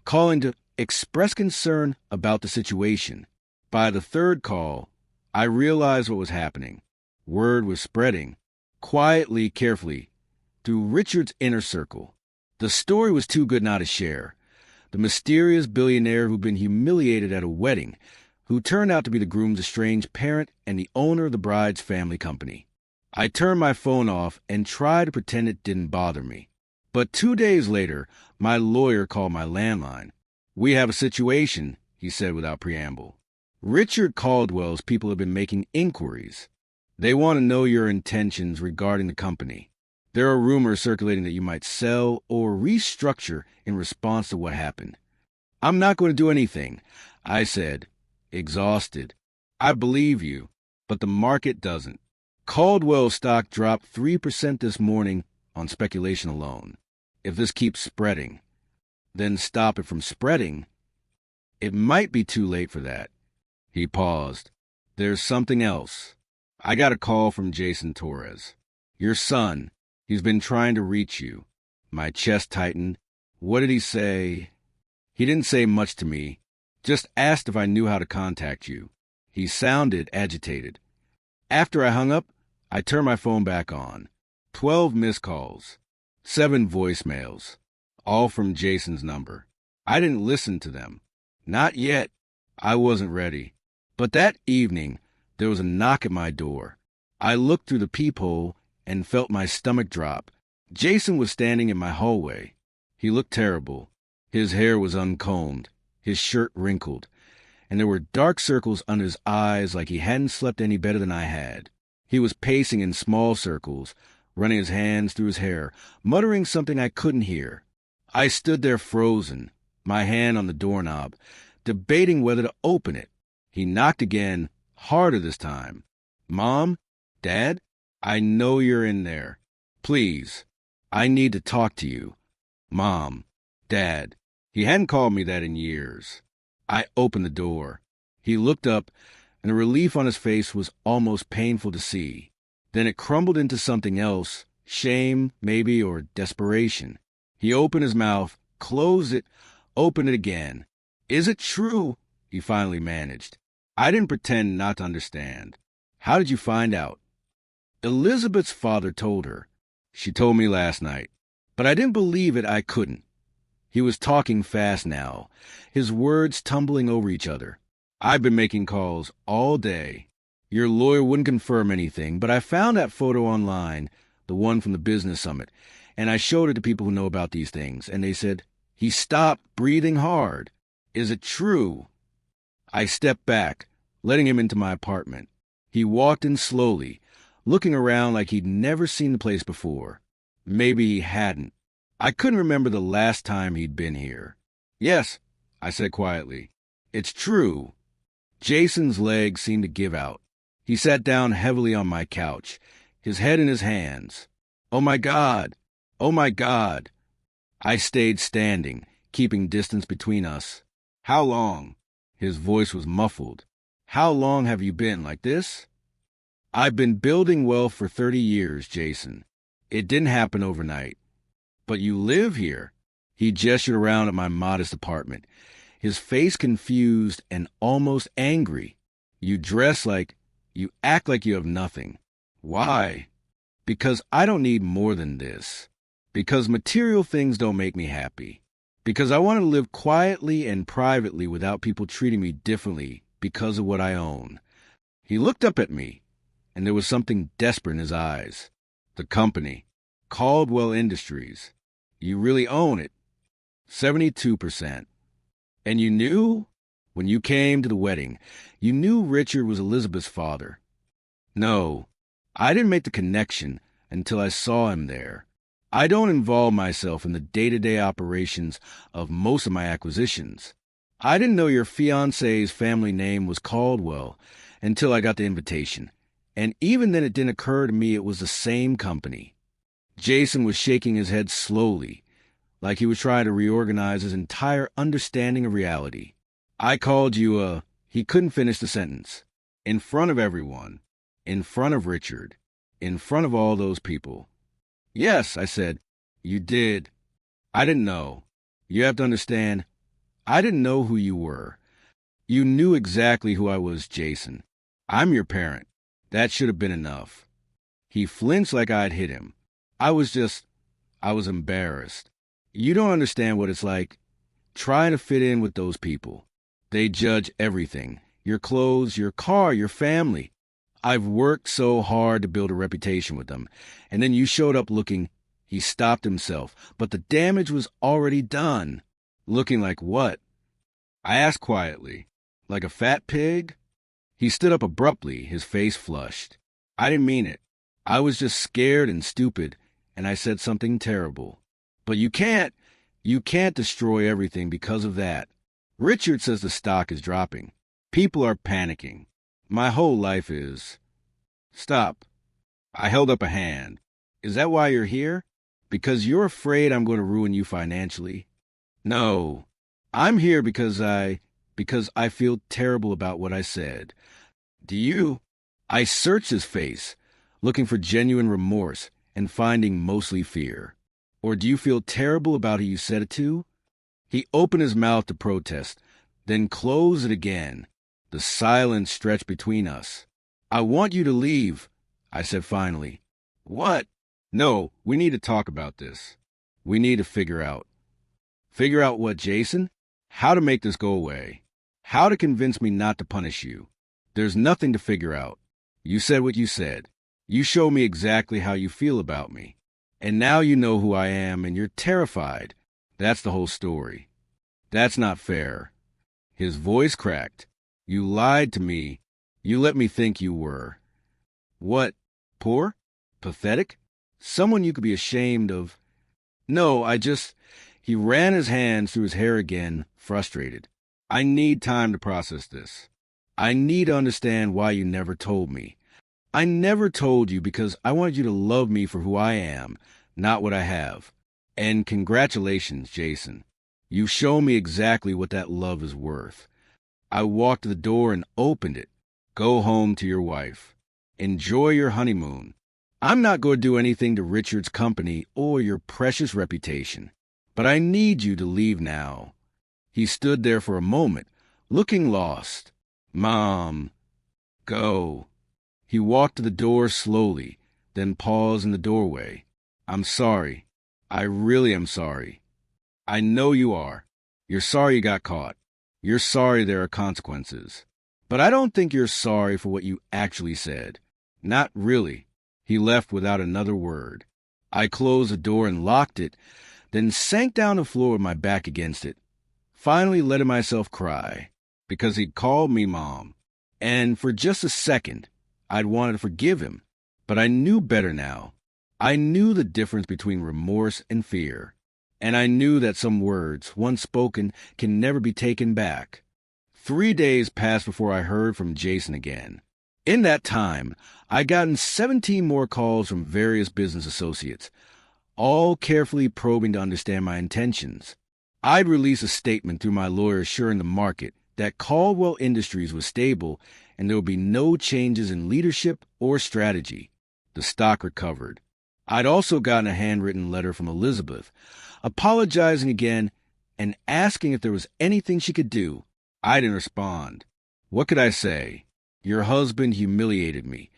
calling to express concern about the situation. By the third call, I realized what was happening. Word was spreading, quietly, carefully, through Richard's inner circle. The story was too good not to share. The mysterious billionaire who'd been humiliated at a wedding, who turned out to be the groom's estranged parent and the owner of the bride's family company. I turned my phone off and tried to pretend it didn't bother me. But 2 days later, my lawyer called my landline. We have a situation, he said without preamble. Richard Caldwell's people have been making inquiries. They want to know your intentions regarding the company. There are rumors circulating that you might sell or restructure in response to what happened. I'm not going to do anything, I said, exhausted. I believe you, but the market doesn't. Caldwell's stock dropped 3% this morning on speculation alone. If this keeps spreading, then stop it from spreading. It might be too late for that. He paused. There's something else. I got a call from Jason Torres. Your son. He's been trying to reach you. My chest tightened. What did he say? He didn't say much to me. Just asked if I knew how to contact you. He sounded agitated. After I hung up, I turned my phone back on. 12 missed calls. 7 voicemails. All from Jason's number. I didn't listen to them. Not yet. I wasn't ready. But that evening, there was a knock at my door. I looked through the peephole and felt my stomach drop. Jason was standing in my hallway. He looked terrible. His hair was uncombed, his shirt wrinkled, and there were dark circles under his eyes like he hadn't slept any better than I had. He was pacing in small circles, running his hands through his hair, muttering something I couldn't hear. I stood there frozen, my hand on the doorknob, debating whether to open it. He knocked again, harder this time. Mom? Dad? I know you're in there. Please. I need to talk to you. Mom. Dad. He hadn't called me that in years. I opened the door. He looked up, and the relief on his face was almost painful to see. Then it crumbled into something else, shame, maybe, or desperation. He opened his mouth, closed it, opened it again. Is it true? He finally managed. I didn't pretend not to understand. How did you find out? Elizabeth's father told her. She told me last night. But I didn't believe it. I couldn't. He was talking fast now, his words tumbling over each other. I've been making calls all day. Your lawyer wouldn't confirm anything, but I found that photo online, the one from the business summit, and I showed it to people who know about these things, and they said, he stopped breathing hard. Is it true? I stepped back, letting him into my apartment. He walked in slowly, looking around like he'd never seen the place before. Maybe he hadn't. I couldn't remember the last time he'd been here. Yes, I said quietly. It's true. Jason's legs seemed to give out. He sat down heavily on my couch, his head in his hands. Oh my God! Oh my God! I stayed standing, keeping distance between us. How long? His voice was muffled. How long have you been like this? I've been building wealth for 30 years, Jason. It didn't happen overnight. But you live here. He gestured around at my modest apartment, his face confused and almost angry. You act like you have nothing. Why? Because I don't need more than this. Because material things don't make me happy. Because I want to live quietly and privately without people treating me differently because of what I own. He looked up at me, and there was something desperate in his eyes. The company. Caldwell Industries. You really own it. 72%. And you knew? When you came to the wedding, you knew Richard was Elizabeth's father. No, I didn't make the connection until I saw him there. I don't involve myself in the day-to-day operations of most of my acquisitions. I didn't know your fiancé's family name was Caldwell until I got the invitation. And even then it didn't occur to me it was the same company. Jason was shaking his head slowly, like he was trying to reorganize his entire understanding of reality. I called you He couldn't finish the sentence. In front of everyone. In front of Richard. In front of all those people. Yes, I said. You did. I didn't know. You have to understand, I didn't know who you were. You knew exactly who I was, Jason. I'm your parent. That should have been enough. He flinched like I'd hit him. I was embarrassed. You don't understand what it's like trying to fit in with those people. They judge everything. Your clothes, your car, your family. I've worked so hard to build a reputation with them. And then you showed up looking. He stopped himself, but the damage was already done. Looking like what? I asked quietly. Like a fat pig? He stood up abruptly, his face flushed. I didn't mean it. I was just scared and stupid, and I said something terrible. But you can't destroy everything because of that. Richard says the stock is dropping. People are panicking. My whole life is. Stop. I held up a hand. Is that why you're here? Because you're afraid I'm going to ruin you financially? No, I'm here because I feel terrible about what I said. Do you? I searched his face, looking for genuine remorse and finding mostly fear. Or do you feel terrible about who you said it to? He opened his mouth to protest, then closed it again. The silence stretched between us. I want you to leave, I said finally. What? No, we need to talk about this. We need to figure out. Figure out what, Jason? How to make this go away. How to convince me not to punish you. There's nothing to figure out. You said what you said. You showed me exactly how you feel about me. And now you know who I am and you're terrified. That's the whole story. That's not fair. His voice cracked. You lied to me. You let me think you were. What? Poor? Pathetic? Someone you could be ashamed of? No, He ran his hands through his hair again, frustrated. I need time to process this. I need to understand why you never told me. I never told you because I wanted you to love me for who I am, not what I have. And congratulations, Jason. You've shown me exactly what that love is worth. I walked to the door and opened it. Go home to your wife. Enjoy your honeymoon. I'm not going to do anything to Richard's company or your precious reputation, but I need you to leave now. He stood there for a moment, looking lost. Mom, go. He walked to the door slowly, then paused in the doorway. I'm sorry. I really am sorry. I know you are. You're sorry you got caught. You're sorry there are consequences. But I don't think you're sorry for what you actually said. Not really. He left without another word. I closed the door and locked it, then sank down the floor with my back against it, finally letting myself cry, because he'd called me Mom. And for just a second, I'd wanted to forgive him. But I knew better now. I knew the difference between remorse and fear. And I knew that some words, once spoken, can never be taken back. 3 days passed before I heard from Jason again. In that time, I'd gotten 17 more calls from various business associates, all carefully probing to understand my intentions. I'd release a statement through my lawyer assuring the market that Caldwell Industries was stable and there would be no changes in leadership or strategy. The stock recovered. I'd also gotten a handwritten letter from Elizabeth, apologizing again and asking if there was anything she could do. I didn't respond. What could I say? Your husband humiliated me,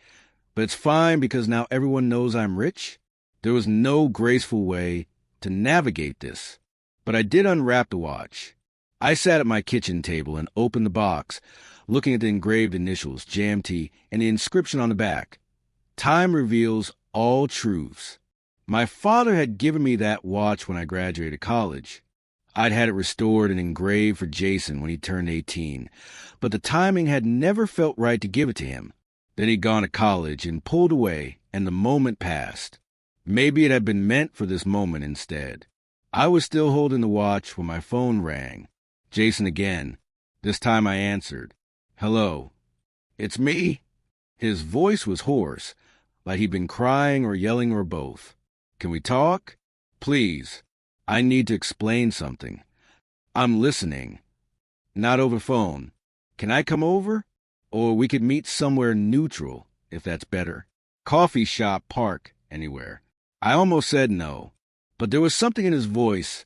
but it's fine because now everyone knows I'm rich. There was no graceful way to navigate this, but I did unwrap the watch. I sat at my kitchen table and opened the box, looking at the engraved initials, JMT, and the inscription on the back. Time reveals all truths. My father had given me that watch when I graduated college. I'd had it restored and engraved for Jason when he turned 18, but the timing had never felt right to give it to him. Then he'd gone to college and pulled away, and the moment passed. Maybe it had been meant for this moment instead. I was still holding the watch when my phone rang. Jason again. This time I answered. Hello. It's me. His voice was hoarse, like he'd been crying or yelling or both. Can we talk? Please. I need to explain something. I'm listening. Not over phone. Can I come over? Or we could meet somewhere neutral, if that's better. Coffee shop, park, anywhere. I almost said no, but there was something in his voice,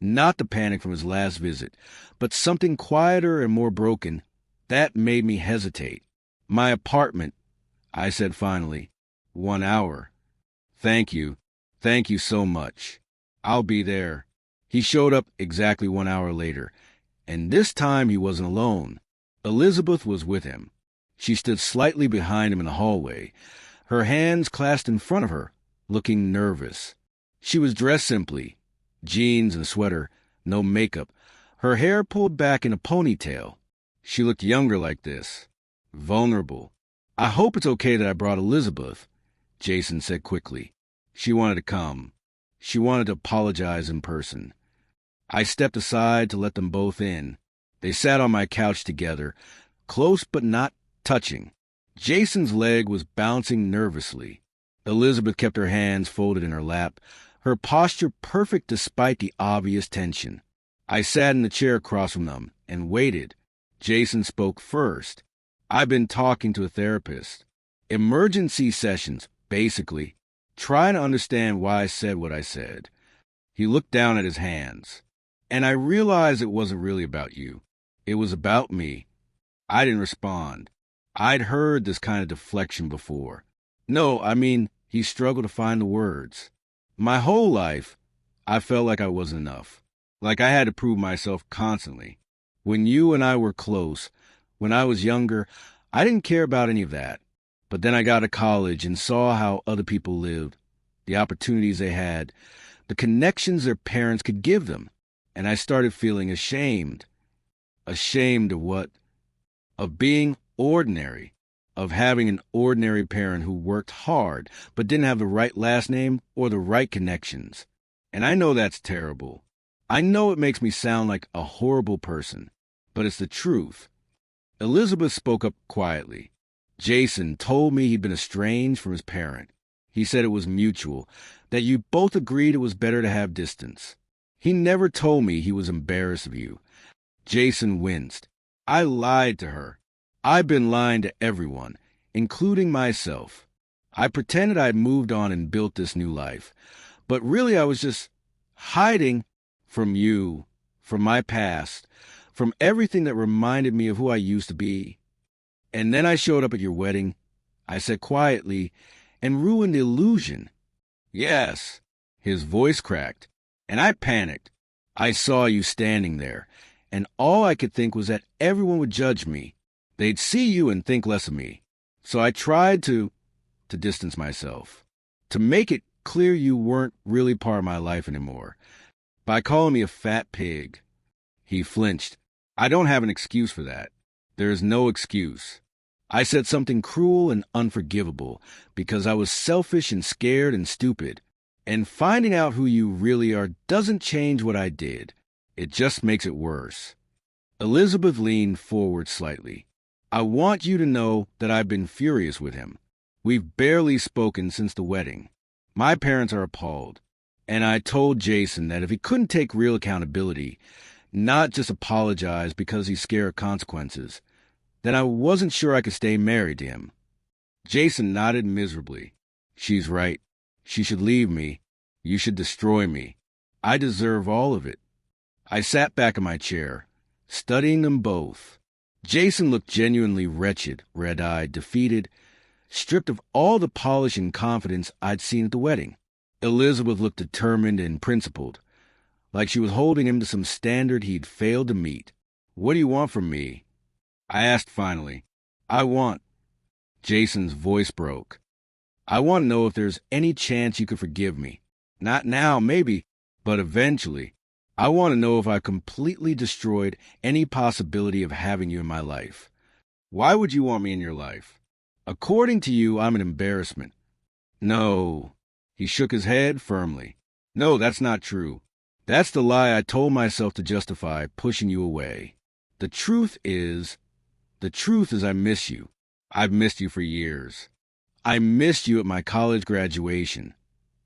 not the panic from his last visit, but something quieter and more broken, that made me hesitate. My apartment, I said finally. 1 hour. Thank you. Thank you so much. I'll be there. He showed up exactly 1 hour later, and this time he wasn't alone. Elizabeth was with him. She stood slightly behind him in the hallway, her hands clasped in front of her, looking nervous. She was dressed simply, jeans and sweater, no makeup, her hair pulled back in a ponytail. She looked younger like this, vulnerable. I hope it's okay that I brought Elizabeth, Jason said quickly. She wanted to come. She wanted to apologize in person. I stepped aside to let them both in. They sat on my couch together, close but not touching. Jason's leg was bouncing nervously. Elizabeth kept her hands folded in her lap, her posture perfect despite the obvious tension. I sat in the chair across from them and waited. Jason spoke first. I've been talking to a therapist. Emergency sessions, basically. Trying to understand why I said what I said. He looked down at his hands. And I realized it wasn't really about you. It was about me. I didn't respond. I'd heard this kind of deflection before. No, I mean, he struggled to find the words. My whole life, I felt like I wasn't enough. Like I had to prove myself constantly. When you and I were close, when I was younger, I didn't care about any of that. But then I got to college and saw how other people lived, the opportunities they had, the connections their parents could give them. And I started feeling ashamed. Ashamed of what? Of being ordinary. Of having an ordinary parent who worked hard but didn't have the right last name or the right connections. And I know that's terrible. I know it makes me sound like a horrible person, but it's the truth. Elizabeth spoke up quietly. Jason told me he'd been estranged from his parent. He said it was mutual, that you both agreed it was better to have distance. He never told me he was embarrassed of you. Jason winced. I lied to her. I've been lying to everyone, including myself. I pretended I'd moved on and built this new life, but really I was just hiding from you, from my past, from everything that reminded me of who I used to be. And then I showed up at your wedding, I said quietly, and ruined the illusion. Yes, his voice cracked, and I panicked. I saw you standing there, and all I could think was that everyone would judge me. They'd see you and think less of me. So I tried to distance myself, to make it clear you weren't really part of my life anymore, by calling me a fat pig. He flinched. I don't have an excuse for that. There is no excuse. I said something cruel and unforgivable because I was selfish and scared and stupid. And finding out who you really are doesn't change what I did. It just makes it worse. Elizabeth leaned forward slightly. I want you to know that I've been furious with him. We've barely spoken since the wedding. My parents are appalled. And I told Jason that if he couldn't take real accountability, not just apologize because he's scared of consequences, then I wasn't sure I could stay married to him. Jason nodded miserably. She's right. She should leave me. You should destroy me. I deserve all of it. I sat back in my chair, studying them both. Jason looked genuinely wretched, red-eyed, defeated, stripped of all the polish and confidence I'd seen at the wedding. Elizabeth looked determined and principled, like she was holding him to some standard he'd failed to meet. What do you want from me? I asked finally. Jason's voice broke. I want to know if there's any chance you could forgive me. Not now, maybe, but eventually. I want to know if I completely destroyed any possibility of having you in my life. Why would you want me in your life? According to you, I'm an embarrassment. No. He shook his head firmly. No, that's not true. That's the lie I told myself to justify pushing you away. The truth is I miss you. I've missed you for years. I missed you at my college graduation,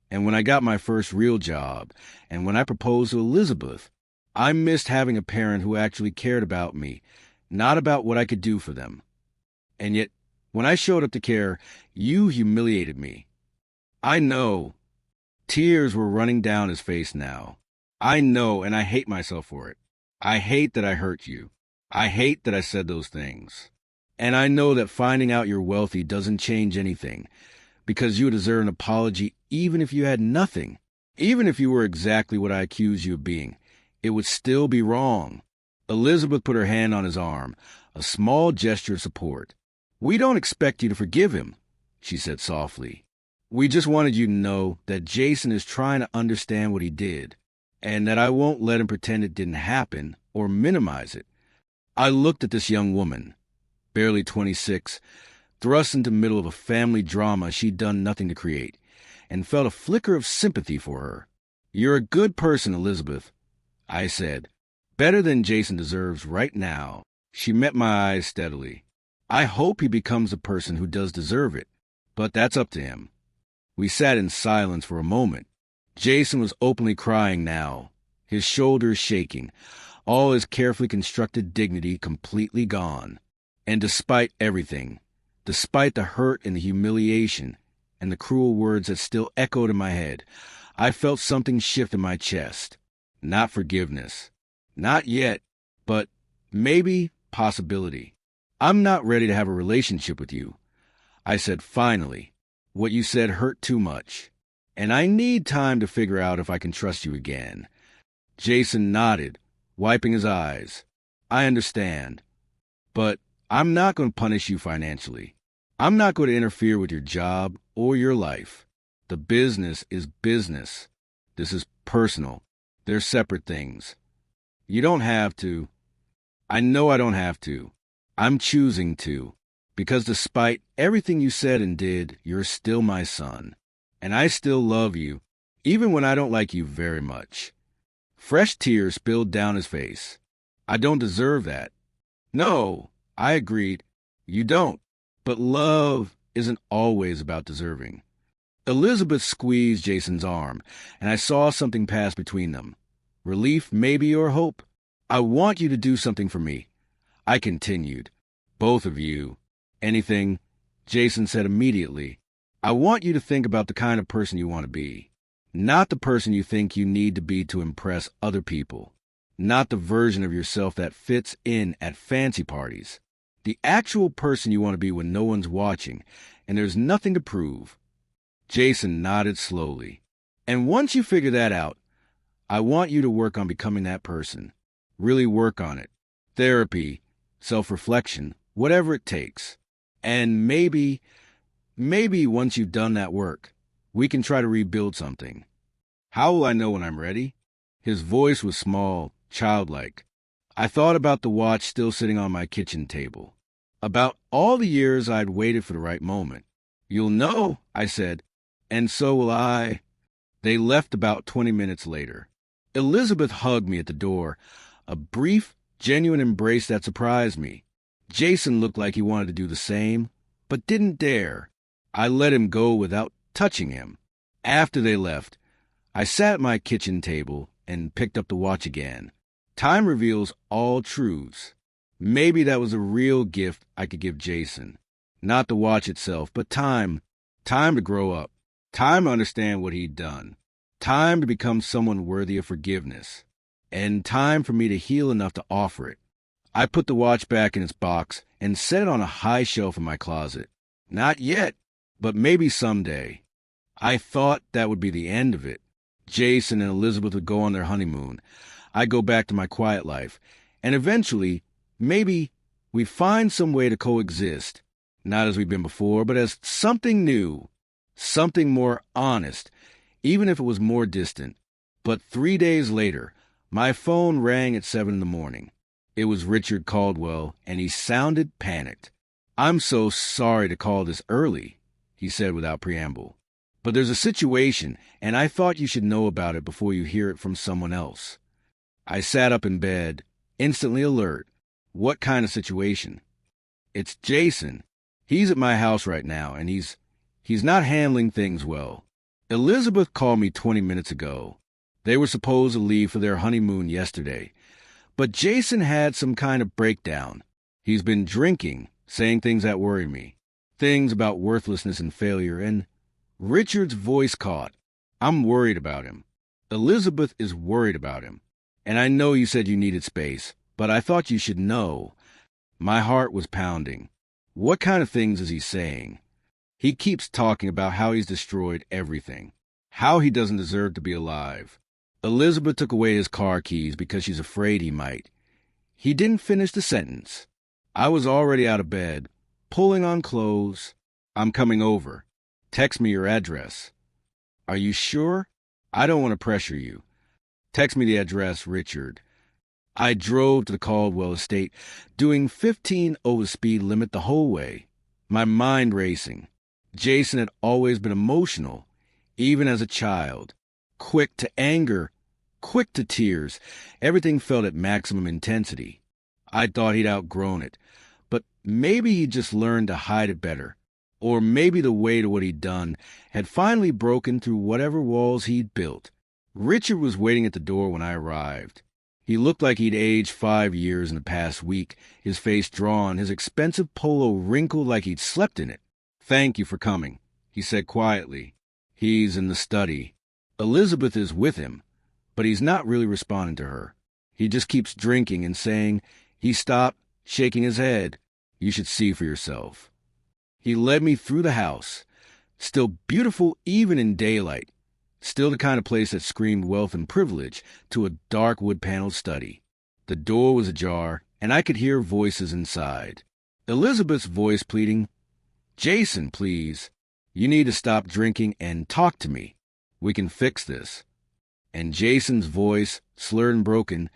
and when I got my first real job, and when I proposed to Elizabeth. I missed having a parent who actually cared about me, not about what I could do for them. And yet, when I showed up to care, you humiliated me. I know. Tears were running down his face now. I know, and I hate myself for it. I hate that I hurt you. I hate that I said those things. And I know that finding out you're wealthy doesn't change anything, because you deserve an apology even if you had nothing. Even if you were exactly what I accused you of being, it would still be wrong. Elizabeth put her hand on his arm, a small gesture of support. We don't expect you to forgive him, she said softly. We just wanted you to know that Jason is trying to understand what he did, and that I won't let him pretend it didn't happen or minimize it. I looked at this young woman, barely 26, thrust into the middle of a family drama she'd done nothing to create, and felt a flicker of sympathy for her. You're a good person, Elizabeth, I said. Better than Jason deserves right now. She met my eyes steadily. I hope he becomes a person who does deserve it, but that's up to him. We sat in silence for a moment. Jason was openly crying now, his shoulders shaking, all his carefully constructed dignity completely gone. And despite everything, despite the hurt and the humiliation and the cruel words that still echoed in my head, I felt something shift in my chest. Not forgiveness. Not yet, but maybe possibility. I'm not ready to have a relationship with you. I said finally. What you said hurt too much, and I need time to figure out if I can trust you again. Jason nodded, wiping his eyes. I understand, but I'm not going to punish you financially. I'm not going to interfere with your job or your life. The business is business. This is personal. They're separate things. You don't have to. I know I don't have to. I'm choosing to. Because despite everything you said and did, you're still my son. And I still love you, even when I don't like you very much. Fresh tears spilled down his face. I don't deserve that. No, I agreed. You don't. But love isn't always about deserving. Elizabeth squeezed Jason's arm, and I saw something pass between them. Relief, maybe, or hope. I want you to do something for me. I continued. Both of you. Anything, Jason said immediately. I want you to think about the kind of person you want to be. Not the person you think you need to be to impress other people. Not the version of yourself that fits in at fancy parties. The actual person you want to be when no one's watching, and there's nothing to prove. Jason nodded slowly. And once you figure that out, I want you to work on becoming that person. Really work on it. Therapy, self-reflection, whatever it takes. And maybe once you've done that work, we can try to rebuild something. How will I know when I'm ready? His voice was small, childlike. I thought about the watch still sitting on my kitchen table. About all the years I'd waited for the right moment. You'll know, I said, and so will I. They left about 20 minutes later. Elizabeth hugged me at the door, a brief, genuine embrace that surprised me. Jason looked like he wanted to do the same, but didn't dare. I let him go without touching him. After they left, I sat at my kitchen table and picked up the watch again. Time reveals all truths. Maybe that was a real gift I could give Jason. Not the watch itself, but time. Time to grow up. Time to understand what he'd done. Time to become someone worthy of forgiveness. And time for me to heal enough to offer it. I put the watch back in its box and set it on a high shelf in my closet. Not yet, but maybe someday. I thought that would be the end of it. Jason and Elizabeth would go on their honeymoon. I'd go back to my quiet life. And eventually, maybe we'd find some way to coexist. Not as we've been before, but as something new. Something more honest, even if it was more distant. But 3 days later, my phone rang at 7 a.m. It was Richard Caldwell, and he sounded panicked. I'm so sorry to call this early, he said without preamble. But there's a situation, and I thought you should know about it before you hear it from someone else. I sat up in bed, instantly alert. What kind of situation? It's Jason. He's at my house right now, and he's not handling things well. Elizabeth called me 20 minutes ago. They were supposed to leave for their honeymoon yesterday. But Jason had some kind of breakdown. He's been drinking, saying things that worry me. Things about worthlessness and failure, and Richard's voice caught. I'm worried about him. Elizabeth is worried about him. And I know you said you needed space, but I thought you should know. My heart was pounding. What kind of things is he saying? He keeps talking about how he's destroyed everything. How he doesn't deserve to be alive. Elizabeth took away his car keys because she's afraid he might. He didn't finish the sentence. I was already out of bed, pulling on clothes. I'm coming over. Text me your address. Are you sure? I don't want to pressure you. Text me the address, Richard. I drove to the Caldwell estate, doing 15 over speed limit the whole way, my mind racing. Jason had always been emotional, even as a child. Quick to anger, quick to tears. Everything felt at maximum intensity. I thought he'd outgrown it, but maybe he'd just learned to hide it better. Or maybe the weight of what he'd done had finally broken through whatever walls he'd built. Richard was waiting at the door when I arrived. He looked like he'd aged 5 years in the past week, his face drawn, his expensive polo wrinkled like he'd slept in it. "Thank you for coming," he said quietly. "He's in the study. Elizabeth is with him, but he's not really responding to her. He just keeps drinking and saying he stopped, shaking his head. You should see for yourself." He led me through the house, still beautiful even in daylight, still the kind of place that screamed wealth and privilege, to a dark wood-paneled study. The door was ajar, and I could hear voices inside. Elizabeth's voice pleading, "Jason, please. You need to stop drinking and talk to me. We can fix this." And Jason's voice, slurred and broken,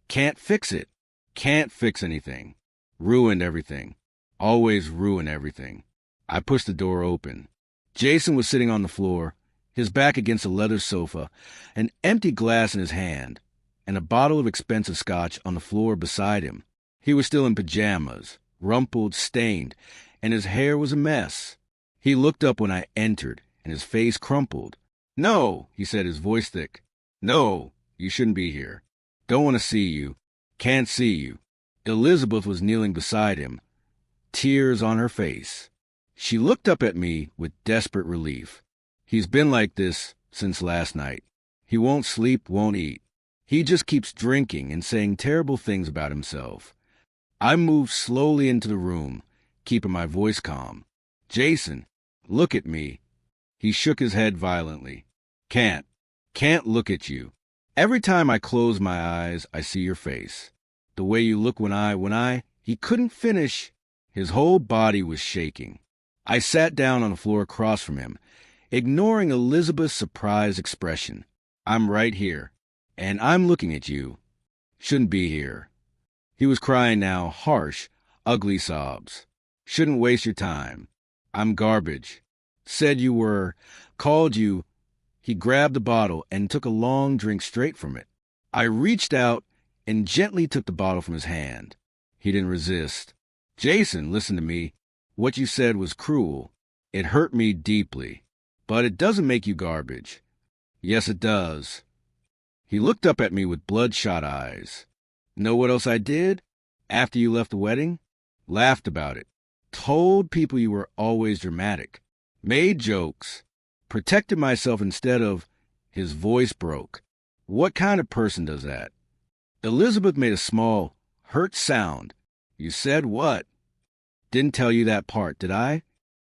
"Can't fix it. Can't fix anything. Ruined everything. Always ruin everything." I pushed the door open. Jason was sitting on the floor, his back against a leather sofa, an empty glass in his hand, and a bottle of expensive scotch on the floor beside him. He was still in pajamas, rumpled, stained, and his hair was a mess. He looked up when I entered, and his face crumpled. "No," he said, his voice thick. "No, you shouldn't be here. Don't want to see you. Can't see you." Elizabeth was kneeling beside him, tears on her face. She looked up at me with desperate relief. "He's been like this since last night. He won't sleep, won't eat. He just keeps drinking and saying terrible things about himself." I moved slowly into the room, keeping my voice calm. "Jason, look at me." He shook his head violently. Can't look at you. Every time I close my eyes, I see your face. The way you look when I, he couldn't finish. His whole body was shaking. I sat down on the floor across from him, ignoring Elizabeth's surprised expression. "I'm right here, and I'm looking at you. Shouldn't be here." He was crying now, harsh, ugly sobs. "Shouldn't waste your time. I'm garbage. Said you were, called you." He grabbed the bottle and took a long drink straight from it. I reached out and gently took the bottle from his hand. He didn't resist. "Jason, listen to me. What you said was cruel. It hurt me deeply. But it doesn't make you garbage." "Yes, it does." He looked up at me with bloodshot eyes. "Know what else I did? After you left the wedding? Laughed about it. Told people you were always dramatic. Made jokes. Protected myself instead of..." His voice broke. "What kind of person does that?" Elizabeth made a small, hurt sound. "You said what?" "Didn't tell you that part, did I?"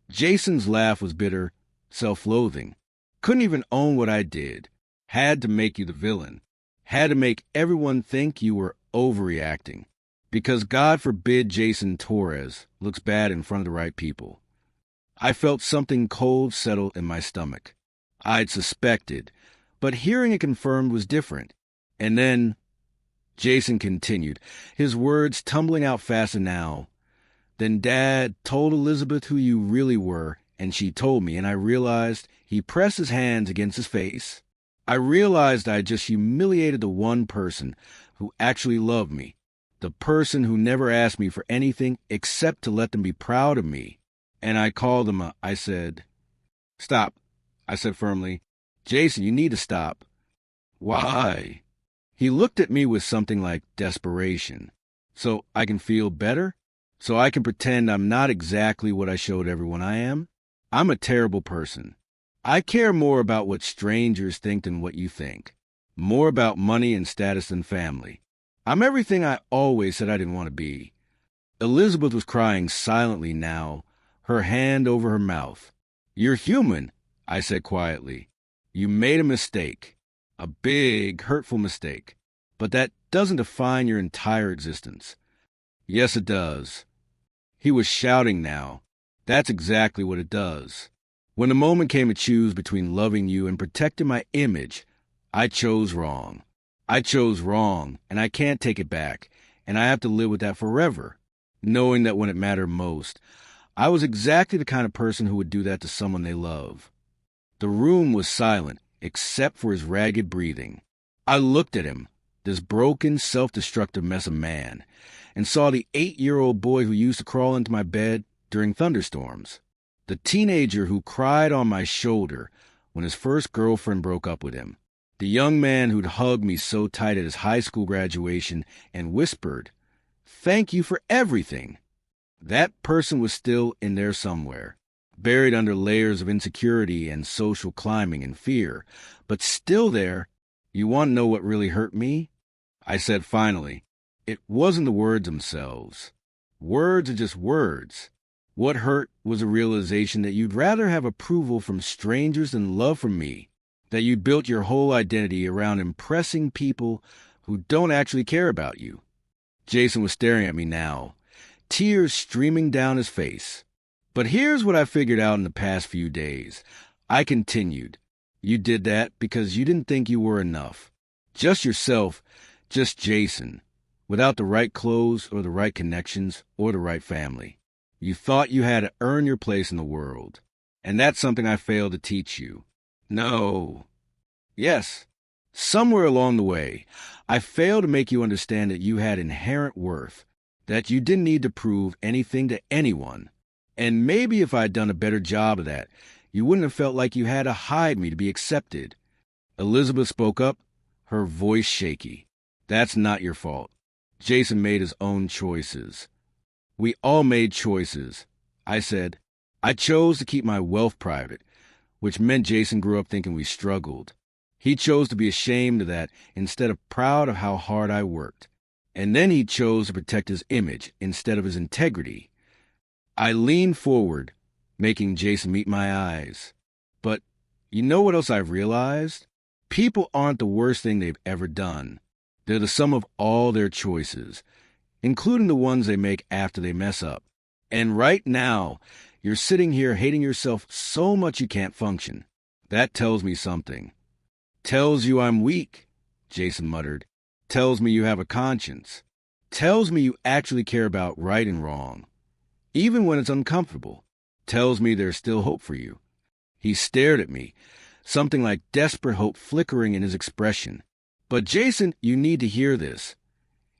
Jason's laugh was bitter, self-loathing. "Couldn't even own what I did. Had to make you the villain. Had to make everyone think you were overreacting. Because God forbid Jason Torres looks bad in front of the right people." I felt something cold settle in my stomach. I'd suspected, but hearing it confirmed was different. And then Jason continued, his words tumbling out faster now. "Then Dad told Elizabeth who you really were, and she told me, and I realized..." He pressed his hands against his face. "I realized I just humiliated the one person who actually loved me, the person who never asked me for anything except to let them be proud of me. And I called him I said..." "Stop," I said firmly. "Jason, you need to stop." "Why?" He looked at me with something like desperation. "So I can feel better? So I can pretend I'm not exactly what I showed everyone I am? I'm a terrible person. I care more about what strangers think than what you think. More about money and status than family. I'm everything I always said I didn't want to be." Elizabeth was crying silently now, her hand over her mouth. "You're human," I said quietly. "You made a mistake. A big, hurtful mistake. But that doesn't define your entire existence." "Yes, it does." He was shouting now. "That's exactly what it does. When the moment came to choose between loving you and protecting my image, I chose wrong. I chose wrong, and I can't take it back, and I have to live with that forever, knowing that when it mattered most, I was exactly the kind of person who would do that to someone they love." The room was silent, except for his ragged breathing. I looked at him, this broken, self-destructive mess of man, and saw the 8-year-old boy who used to crawl into my bed during thunderstorms. The teenager who cried on my shoulder when his first girlfriend broke up with him. The young man who'd hugged me so tight at his high school graduation and whispered, "Thank you for everything." That person was still in there somewhere, buried under layers of insecurity and social climbing and fear, but still there. You want to know what really hurt me? I said finally. It wasn't the words themselves. Words are just words. What hurt was a realization that you'd rather have approval from strangers than love from me, that you built your whole identity around impressing people who don't actually care about you. Jason was staring at me now, tears streaming down his face. But here's what I figured out in the past few days. I continued. You did that because you didn't think you were enough. Just yourself, just Jason, without the right clothes or the right connections or the right family. You thought you had to earn your place in the world. And that's something I failed to teach you. No. Yes. Somewhere along the way, I failed to make you understand that you had inherent worth, that you didn't need to prove anything to anyone. And maybe if I'd done a better job of that, you wouldn't have felt like you had to hide me to be accepted. Elizabeth spoke up, her voice shaky. That's not your fault. Jason made his own choices. We all made choices. I said, I chose to keep my wealth private, which meant Jason grew up thinking we struggled. He chose to be ashamed of that instead of proud of how hard I worked. And then he chose to protect his image instead of his integrity. I leaned forward, making Jason meet my eyes. But you know what else I've realized? People aren't the worst thing they've ever done. They're the sum of all their choices, including the ones they make after they mess up. And right now, you're sitting here hating yourself so much you can't function. That tells me something. Tells you I'm weak, Jason muttered. Tells me you have a conscience. Tells me you actually care about right and wrong. Even when it's uncomfortable. Tells me there's still hope for you. He stared at me, something like desperate hope flickering in his expression. But Jason, you need to hear this.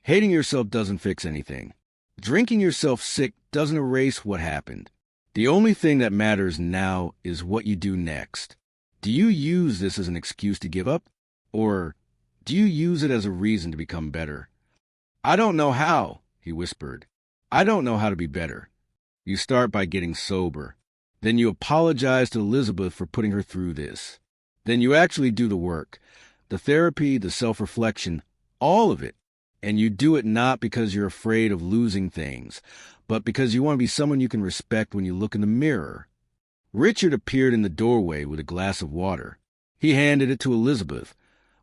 Hating yourself doesn't fix anything. Drinking yourself sick doesn't erase what happened. The only thing that matters now is what you do next. Do you use this as an excuse to give up? Or do you use it as a reason to become better? I don't know how, he whispered. I don't know how to be better. You start by getting sober. Then you apologize to Elizabeth for putting her through this. Then you actually do the work, the therapy, the self-reflection, all of it. And you do it not because you're afraid of losing things, but because you want to be someone you can respect when you look in the mirror. Richard appeared in the doorway with a glass of water. He handed it to Elizabeth,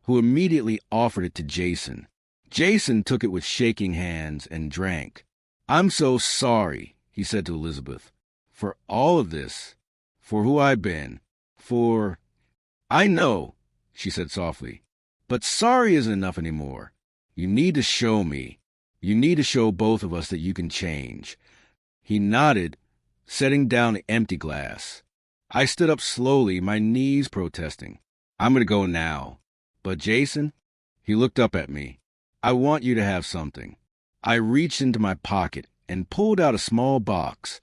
who immediately offered it to Jason. Jason took it with shaking hands and drank. I'm so sorry, he said to Elizabeth, for all of this, for who I've been, for... I know, she said softly, but sorry isn't enough anymore. You need to show me. You need to show both of us that you can change. He nodded, setting down the empty glass. I stood up slowly, my knees protesting. I'm going to go now. But Jason, he looked up at me. I want you to have something. I reached into my pocket and pulled out a small box,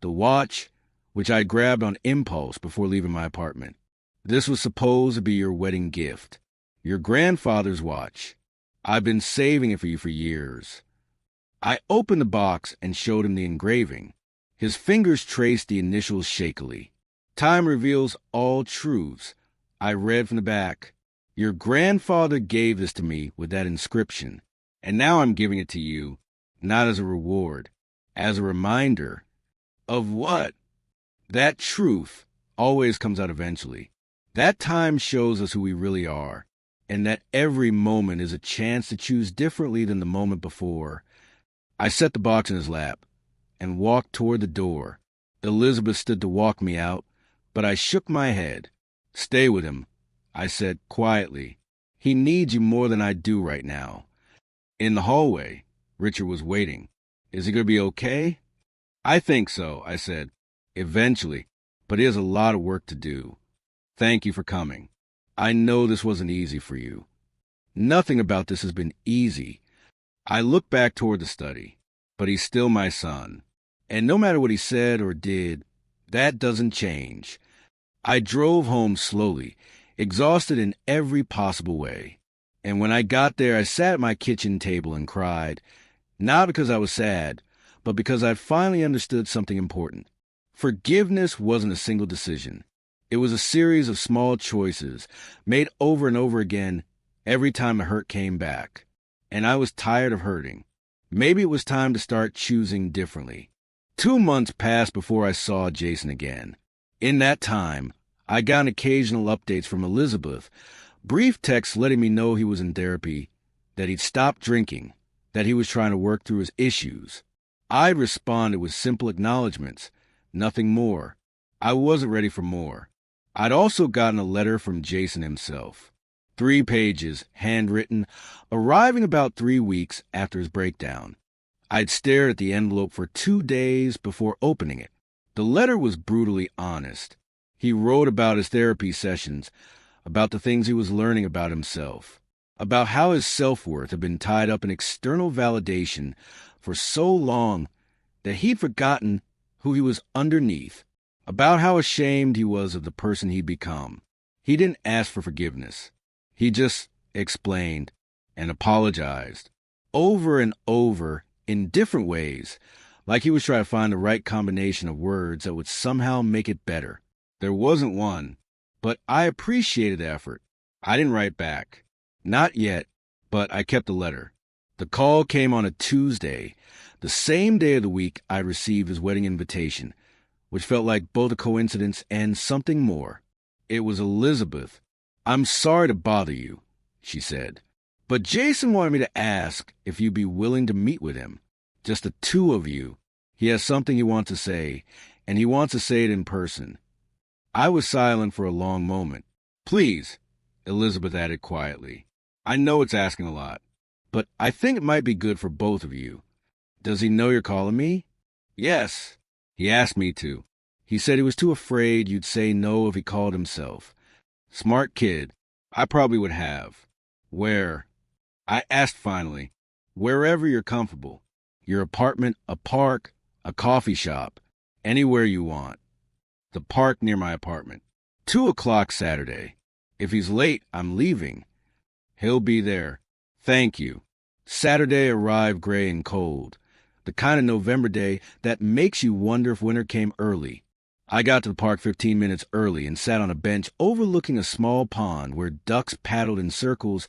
the watch, which I grabbed on impulse before leaving my apartment. This was supposed to be your wedding gift, your grandfather's watch. I've been saving it for you for years. I opened the box and showed him the engraving. His fingers traced the initials shakily. Time reveals all truths. I read from the back. Your grandfather gave this to me with that inscription, and now I'm giving it to you, not as a reward, as a reminder. Of what? That truth always comes out eventually. That time shows us who we really are, and that every moment is a chance to choose differently than the moment before. I set the box in his lap and walked toward the door. Elizabeth stood to walk me out, but I shook my head. Stay with him, I said quietly. He needs you more than I do right now. In the hallway, Richard was waiting. Is he going to be okay? I think so, I said. Eventually, but he has a lot of work to do. Thank you for coming. I know this wasn't easy for you. Nothing about this has been easy. I looked back toward the study, but he's still my son. And no matter what he said or did, that doesn't change. I drove home slowly, exhausted in every possible way. And when I got there, I sat at my kitchen table and cried, not because I was sad, but because I'd finally understood something important. Forgiveness wasn't a single decision. It was a series of small choices, made over and over again every time the hurt came back. And I was tired of hurting. Maybe it was time to start choosing differently. 2 months passed before I saw Jason again. In that time, I got occasional updates from Elizabeth, brief texts letting me know he was in therapy, that he'd stopped drinking, that he was trying to work through his issues. I responded with simple acknowledgments, nothing more. I wasn't ready for more. I'd also gotten a letter from Jason himself. 3 pages, handwritten, arriving about 3 weeks after his breakdown. I'd stared at the envelope for 2 days before opening it. The letter was brutally honest. He wrote about his therapy sessions, about the things he was learning about himself, about how his self-worth had been tied up in external validation for so long that he'd forgotten who he was underneath, about how ashamed he was of the person he'd become. He didn't ask for forgiveness. He just explained and apologized over and over in different ways, like he was trying to find the right combination of words that would somehow make it better. There wasn't one, but I appreciated the effort. I didn't write back. Not yet, but I kept the letter. The call came on a Tuesday, the same day of the week I received his wedding invitation, which felt like both a coincidence and something more. It was Elizabeth. "I'm sorry to bother you," she said, "but Jason wanted me to ask if you'd be willing to meet with him. Just the 2 of you. He has something he wants to say, and he wants to say it in person." I was silent for a long moment. "Please," Elizabeth added quietly. "I know it's asking a lot, but I think it might be good for both of you. Does he know you're calling me?" "Yes. He asked me to. He said he was too afraid you'd say no if he called himself. Smart kid. I probably would have." "Where?" I asked finally. "Wherever you're comfortable. Your apartment, a park, a coffee shop, anywhere you want." "The park near my apartment. 2:00 Saturday. If he's late, I'm leaving." "He'll be there. Thank you." Saturday arrived gray and cold, the kind of November day that makes you wonder if winter came early. I got to the park 15 minutes early and sat on a bench overlooking a small pond where ducks paddled in circles,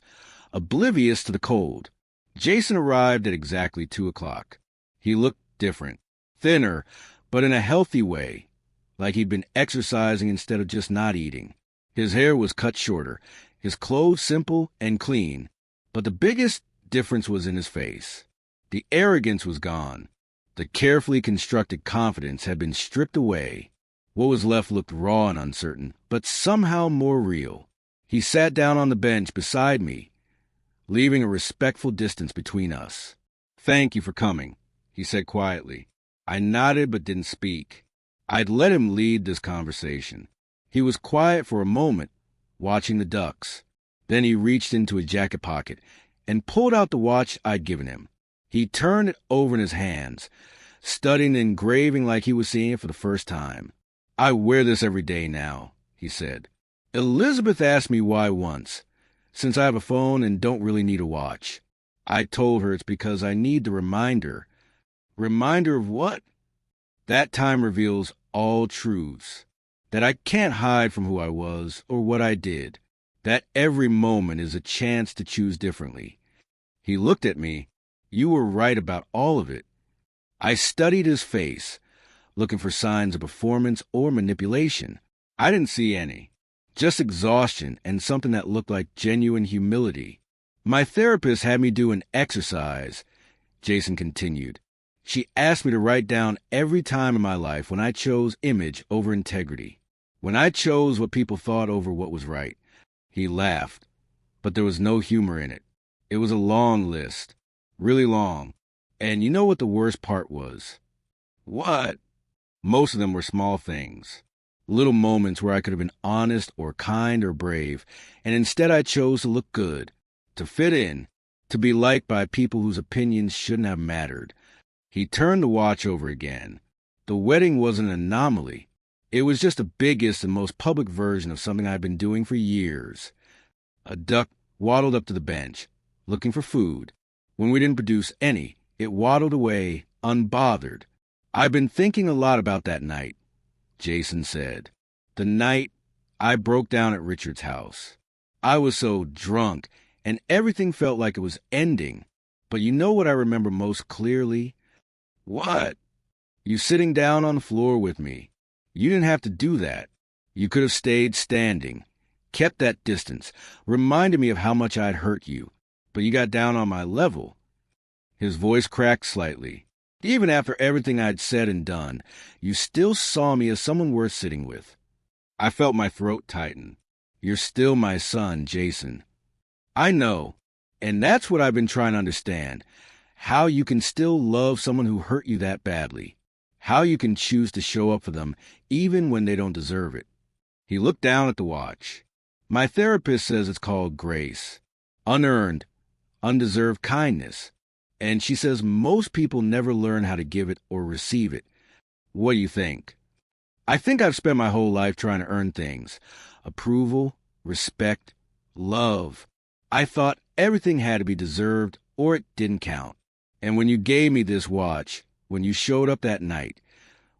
oblivious to the cold. Jason arrived at exactly 2:00. He looked different, thinner, but in a healthy way, like he'd been exercising instead of just not eating. His hair was cut shorter, his clothes simple and clean, but the biggest difference was in his face. The arrogance was gone. The carefully constructed confidence had been stripped away. What was left looked raw and uncertain, but somehow more real. He sat down on the bench beside me, leaving a respectful distance between us. "Thank you for coming," he said quietly. I nodded but didn't speak. I'd let him lead this conversation. He was quiet for a moment, watching the ducks. Then he reached into his jacket pocket and pulled out the watch I'd given him. He turned it over in his hands, studying the engraving like he was seeing it for the first time. "I wear this every day now," he said. "Elizabeth asked me why once, since I have a phone and don't really need a watch. I told her it's because I need the reminder." "Reminder of what?" "That time reveals all truths. That I can't hide from who I was or what I did. That every moment is a chance to choose differently." He looked at me. "You were right about all of it." I studied his face, looking for signs of performance or manipulation. I didn't see any. Just exhaustion and something that looked like genuine humility. "My therapist had me do an exercise," Jason continued. "She asked me to write down every time in my life when I chose image over integrity. When I chose what people thought over what was right." He laughed, but there was no humor in it. It was a long list, really long. And you know what the worst part was? "What?" Most of them were small things. Little moments where I could have been honest or kind or brave, and instead I chose to look good, to fit in, to be liked by people whose opinions shouldn't have mattered. He turned the watch over again. The wedding was an anomaly. It was just the biggest and most public version of something I'd been doing for years. A duck waddled up to the bench, looking for food. When we didn't produce any, it waddled away, unbothered. "I've been thinking a lot about that night," Jason said. "The night I broke down at Richard's house. I was so drunk, and everything felt like it was ending. But you know what I remember most clearly?" "What?" "You sitting down on the floor with me. You didn't have to do that. You could have stayed standing, kept that distance, reminded me of how much I'd hurt you. But you got down on my level." His voice cracked slightly. "Even after everything I'd said and done, you still saw me as someone worth sitting with." I felt my throat tighten. "You're still my son, Jason." "I know. And that's what I've been trying to understand. How you can still love someone who hurt you that badly. How you can choose to show up for them even when they don't deserve it." He looked down at the watch. "My therapist says it's called grace. Unearned, undeserved kindness. And she says most people never learn how to give it or receive it. What do you think?" "I think I've spent my whole life trying to earn things. Approval, respect, love. I thought everything had to be deserved or it didn't count. And when you gave me this watch, when you showed up that night,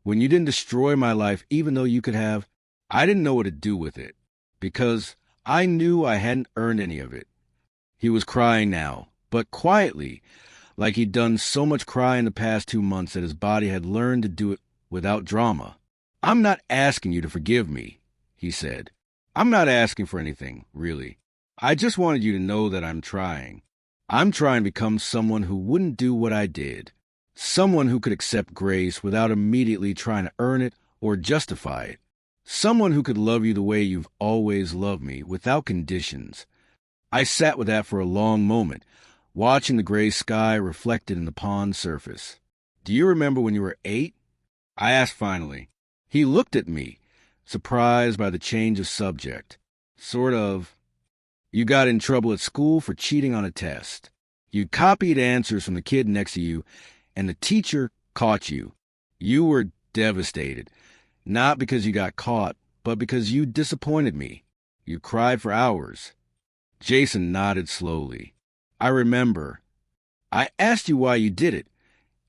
when you didn't destroy my life even though you could have, I didn't know what to do with it, because I knew I hadn't earned any of it." He was crying now, but quietly, like he'd done so much crying the past 2 months that his body had learned to do it without drama. "I'm not asking you to forgive me," he said. "I'm not asking for anything, really. I just wanted you to know that I'm trying. I'm trying to become someone who wouldn't do what I did. Someone who could accept grace without immediately trying to earn it or justify it. Someone who could love you the way you've always loved me, without conditions." I sat with that for a long moment, watching the gray sky reflected in the pond surface. "Do you remember when you were 8? I asked finally. He looked at me, surprised by the change of subject. "Sort of. You got in trouble at school for cheating on a test. You copied answers from the kid next to you, and the teacher caught you. You were devastated, not because you got caught, but because you disappointed me. You cried for hours." Jason nodded slowly. "I remember. I asked you why you did it,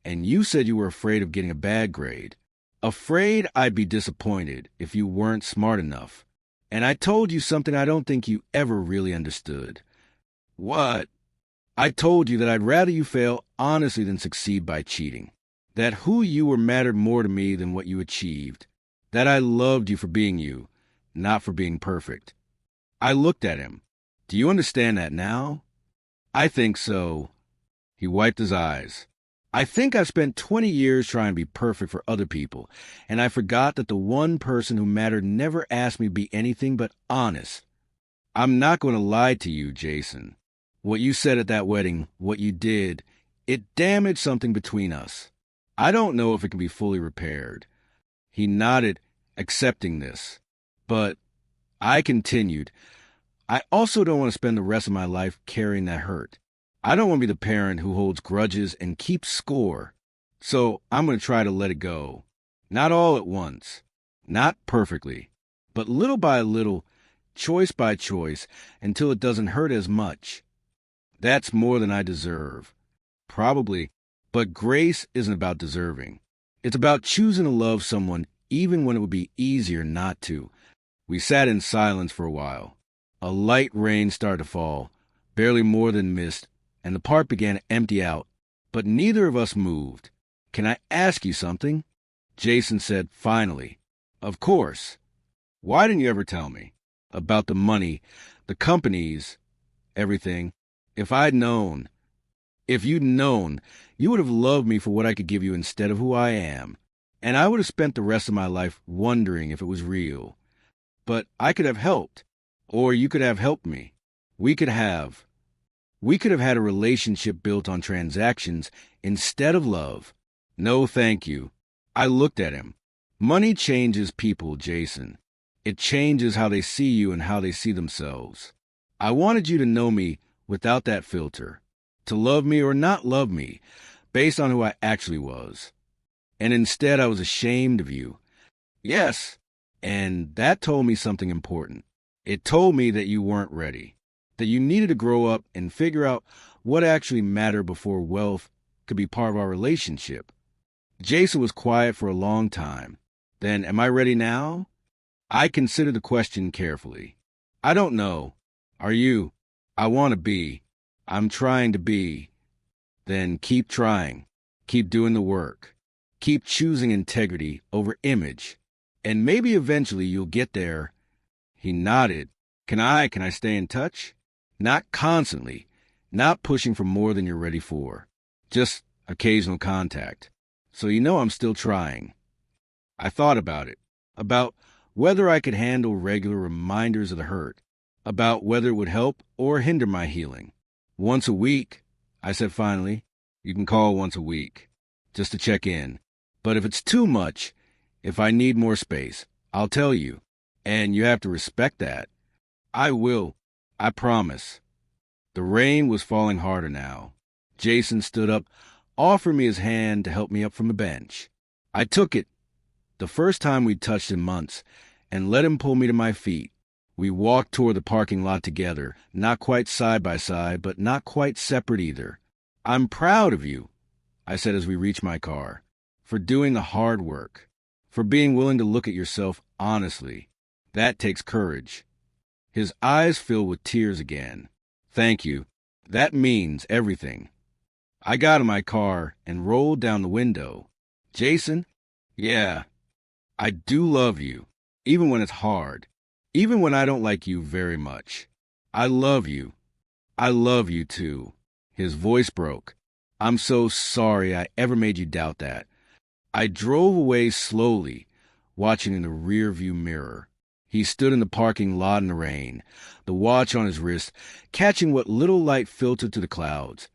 and you said you were afraid of getting a bad grade. Afraid I'd be disappointed if you weren't smart enough. And I told you something I don't think you ever really understood." "What?" "I told you that I'd rather you fail honestly than succeed by cheating. That who you were mattered more to me than what you achieved. That I loved you for being you, not for being perfect." I looked at him. "Do you understand that now?" "I think so." He wiped his eyes. "I think I've spent 20 years trying to be perfect for other people, and I forgot that the one person who mattered never asked me to be anything but honest. I'm not going to lie to you, Jason. What you said at that wedding, what you did, it damaged something between us. I don't know if it can be fully repaired." He nodded, accepting this. "But," I continued, "I also don't want to spend the rest of my life carrying that hurt. I don't want to be the parent who holds grudges and keeps score. So I'm going to try to let it go. Not all at once. Not perfectly. But little by little, choice by choice, until it doesn't hurt as much. That's more than I deserve. Probably. But grace isn't about deserving. It's about choosing to love someone even when it would be easier not to." We sat in silence for a while. A light rain started to fall, barely more than mist, and the park began to empty out, but neither of us moved. "Can I ask you something?" Jason said finally. "Of course. Why didn't you ever tell me? About the money, the companies, everything. If I'd known, if you'd known, you would have loved me for what I could give you instead of who I am. And I would have spent the rest of my life wondering if it was real. But I could have helped, or you could have helped me. We could have had a relationship built on transactions instead of love. No, thank you." I looked at him. "Money changes people, Jason. It changes how they see you and how they see themselves. I wanted you to know me without that filter, to love me or not love me, based on who I actually was. And instead I was ashamed of you. Yes, And that told me something important. It told me that you weren't ready, that you needed to grow up and figure out what actually mattered before wealth could be part of our relationship. Jason was quiet for a long time. Then, am I ready now? I considered the question carefully. I don't know. Are you? I want to be. I'm trying to be. Then keep trying. Keep doing the work. Keep choosing integrity over image. And maybe eventually you'll get there. He nodded. Can I stay in touch? Not constantly. Not pushing for more than you're ready for. Just occasional contact. So you know I'm still trying. I thought about it. About whether I could handle regular reminders of the hurt. About whether it would help or hinder my healing. Once a week, I said finally. You can call once a week. Just to check in. But if it's too much, if I need more space, I'll tell you. And you have to respect that. I will. I promise. The rain was falling harder now. Jason stood up, offered me his hand to help me up from the bench. I took it, the first time we'd touched in months, and let him pull me to my feet. We walked toward the parking lot together, not quite side by side, but not quite separate either. I'm proud of you, I said as we reached my car, for doing the hard work, for being willing to look at yourself honestly. That takes courage. His eyes filled with tears again. Thank you. That means everything. I got in my car and rolled down the window. Jason? Yeah. I do love you, even when it's hard, even when I don't like you very much. I love you. I love you too. His voice broke. I'm so sorry I ever made you doubt that. I drove away slowly, watching in the rearview mirror. He stood in the parking lot in the rain, the watch on his wrist, catching what little light filtered to the clouds.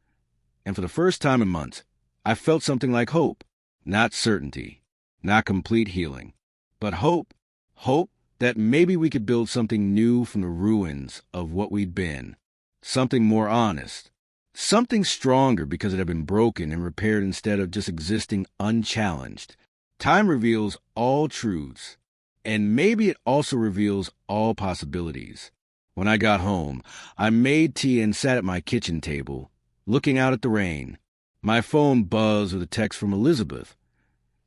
And for the first time in months, I felt something like hope. Not certainty, not complete healing, but hope. Hope that maybe we could build something new from the ruins of what we'd been. Something more honest. Something stronger because it had been broken and repaired instead of just existing unchallenged. Time reveals all truths. And maybe it also reveals all possibilities. When I got home, I made tea and sat at my kitchen table, looking out at the rain. My phone buzzed with a text from Elizabeth.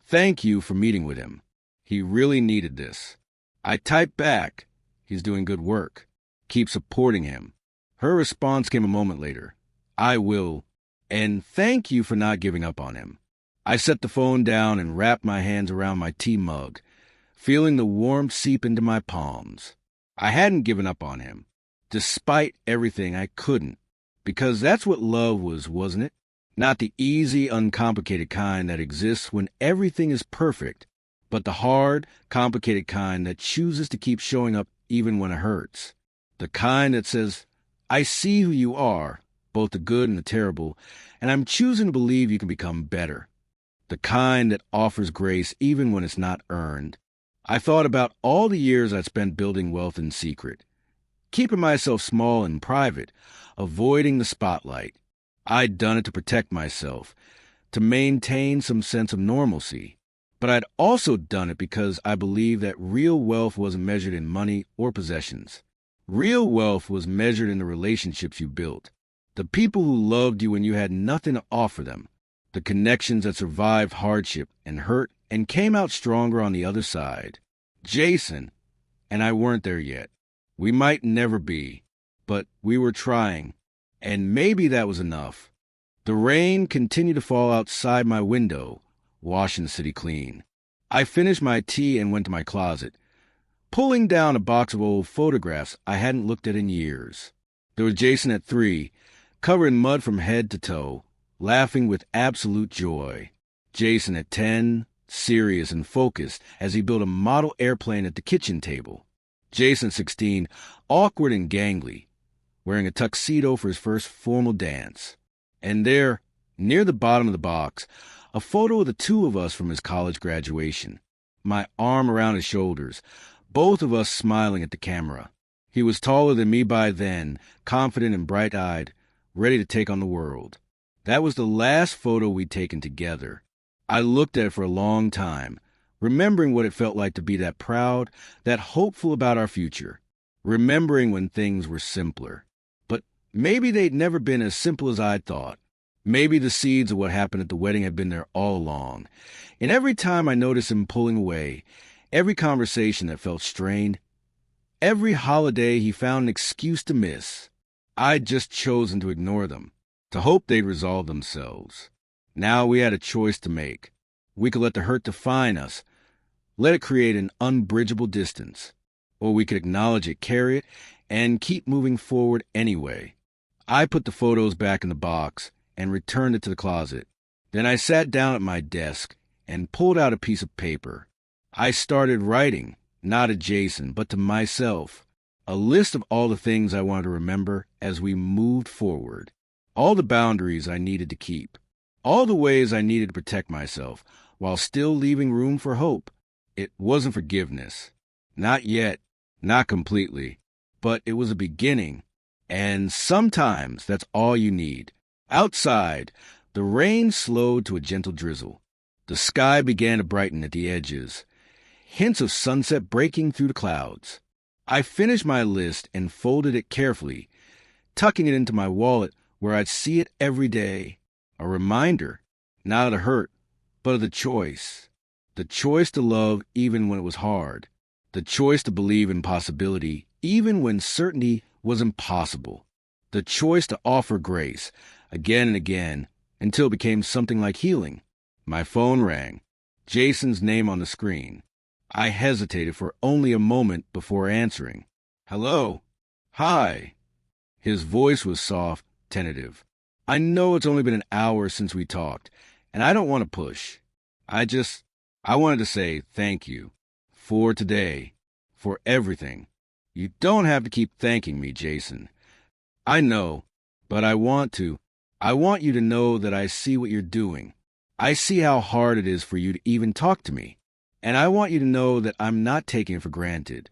Thank you for meeting with him. He really needed this. I typed back. He's doing good work. Keep supporting him. Her response came a moment later. I will. And thank you for not giving up on him. I set the phone down and wrapped my hands around my tea mug, feeling the warmth seep into my palms. I hadn't given up on him. Despite everything, I couldn't. Because that's what love was, wasn't it? Not the easy, uncomplicated kind that exists when everything is perfect, but the hard, complicated kind that chooses to keep showing up even when it hurts. The kind that says, I see who you are, both the good and the terrible, and I'm choosing to believe you can become better. The kind that offers grace even when it's not earned. I thought about all the years I'd spent building wealth in secret, keeping myself small and private, avoiding the spotlight. I'd done it to protect myself, to maintain some sense of normalcy. But I'd also done it because I believed that real wealth wasn't measured in money or possessions. Real wealth was measured in the relationships you built, the people who loved you when you had nothing to offer them, the connections that survived hardship and hurt and came out stronger on the other side. Jason and I weren't there yet. We might never be, but we were trying, and maybe that was enough. The rain continued to fall outside my window, washing the city clean. I finished my tea and went to my closet, pulling down a box of old photographs I hadn't looked at in years. There was Jason at 3, covered in mud from head to toe, laughing with absolute joy. Jason at 10, serious and focused as he built a model airplane at the kitchen table. Jason at 16, awkward and gangly, wearing a tuxedo for his first formal dance. And there, near the bottom of the box, a photo of the two of us from his college graduation. My arm around his shoulders, both of us smiling at the camera. He was taller than me by then, confident and bright-eyed, ready to take on the world. That was the last photo we'd taken together. I looked at it for a long time, remembering what it felt like to be that proud, that hopeful about our future, remembering when things were simpler. But maybe they'd never been as simple as I'd thought. Maybe the seeds of what happened at the wedding had been there all along. And every time I noticed him pulling away, every conversation that felt strained, every holiday he found an excuse to miss, I'd just chosen to ignore them, to hope they'd resolve themselves. Now we had a choice to make. We could let the hurt define us, let it create an unbridgeable distance, or we could acknowledge it, carry it, and keep moving forward anyway. I put the photos back in the box and returned it to the closet. Then I sat down at my desk and pulled out a piece of paper. I started writing, not to Jason, but to myself, a list of all the things I wanted to remember as we moved forward, all the boundaries I needed to keep, all the ways I needed to protect myself while still leaving room for hope. It wasn't forgiveness. Not yet, not completely, but it was a beginning, and sometimes that's all you need. Outside, the rain slowed to a gentle drizzle. The sky began to brighten at the edges, hints of sunset breaking through the clouds. I finished my list and folded it carefully, tucking it into my wallet where I'd see it every day. A reminder, not of the hurt, but of the choice. The choice to love even when it was hard. The choice to believe in possibility even when certainty was impossible. The choice to offer grace again and again until it became something like healing. My phone rang. Jason's name on the screen. I hesitated for only a moment before answering. Hello? Hi. His voice was soft, tentative. I know it's only been an hour since we talked, and I don't want to push. I wanted to say thank you. For today. For everything. You don't have to keep thanking me, Jason. I know, but I want to. I want you to know that I see what you're doing. I see how hard it is for you to even talk to me. And I want you to know that I'm not taking it for granted.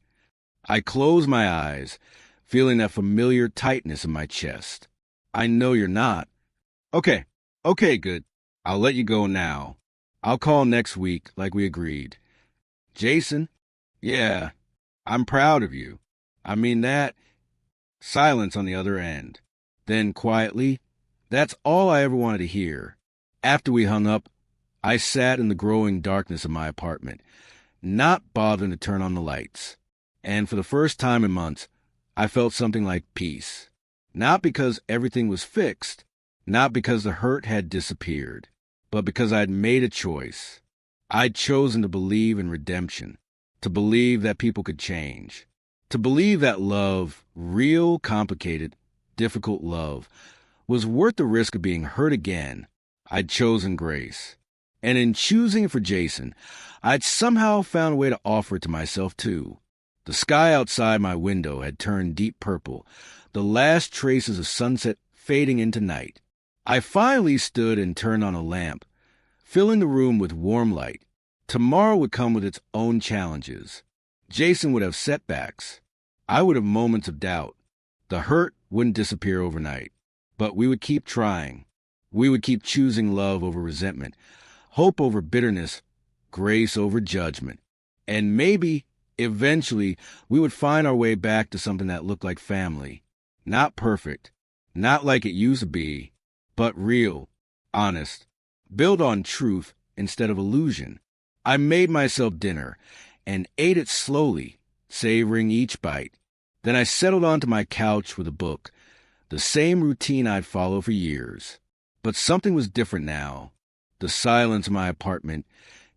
I close my eyes, feeling that familiar tightness in my chest. I know you're not. Okay, good. I'll let you go now. I'll call next week like we agreed. Jason? Yeah, I'm proud of you. I mean that. Silence on the other end. Then quietly, that's all I ever wanted to hear. After we hung up, I sat in the growing darkness of my apartment, not bothering to turn on the lights. And for the first time in months, I felt something like peace. Not because everything was fixed, not because the hurt had disappeared, but because I'd made a choice. I'd chosen to believe in redemption, to believe that people could change, to believe that love, real, complicated, difficult love, was worth the risk of being hurt again. I'd chosen grace. And in choosing it for Jason, I'd somehow found a way to offer it to myself too. The sky outside my window had turned deep purple, the last traces of sunset fading into night. I finally stood and turned on a lamp, filling the room with warm light. Tomorrow would come with its own challenges. Jason would have setbacks. I would have moments of doubt. The hurt wouldn't disappear overnight, but we would keep trying. We would keep choosing love over resentment, hope over bitterness, grace over judgment. And maybe, eventually, we would find our way back to something that looked like family. Not perfect, not like it used to be, but real, honest, built on truth instead of illusion. I made myself dinner and ate it slowly, savoring each bite. Then I settled onto my couch with a book, the same routine I'd followed for years. But something was different now. The silence in my apartment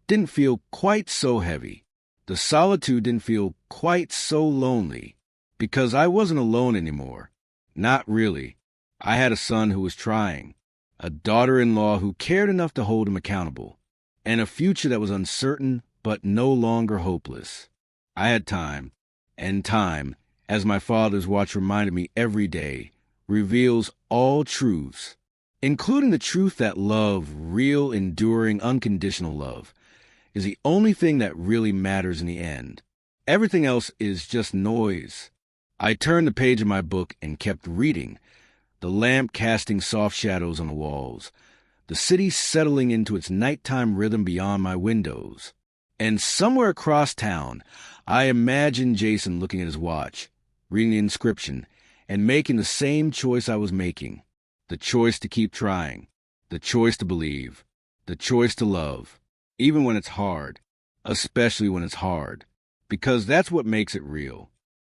didn't feel quite so heavy. The solitude didn't feel quite so lonely, because I wasn't alone anymore. Not really. I had a son who was trying, a daughter-in-law who cared enough to hold him accountable, and a future that was uncertain but no longer hopeless. I had time, and time, as my father's watch reminded me every day, reveals all truths, including the truth that love, real, enduring, unconditional love, is the only thing that really matters in the end. Everything else is just noise. I turned the page of my book and kept reading, the lamp casting soft shadows on the walls, the city settling into its nighttime rhythm beyond my windows. And somewhere across town, I imagine Jason looking at his watch, reading the inscription, and making the same choice I was making. The choice to keep trying. The choice to believe. The choice to love. Even when it's hard. Especially when it's hard. Because that's what makes it real.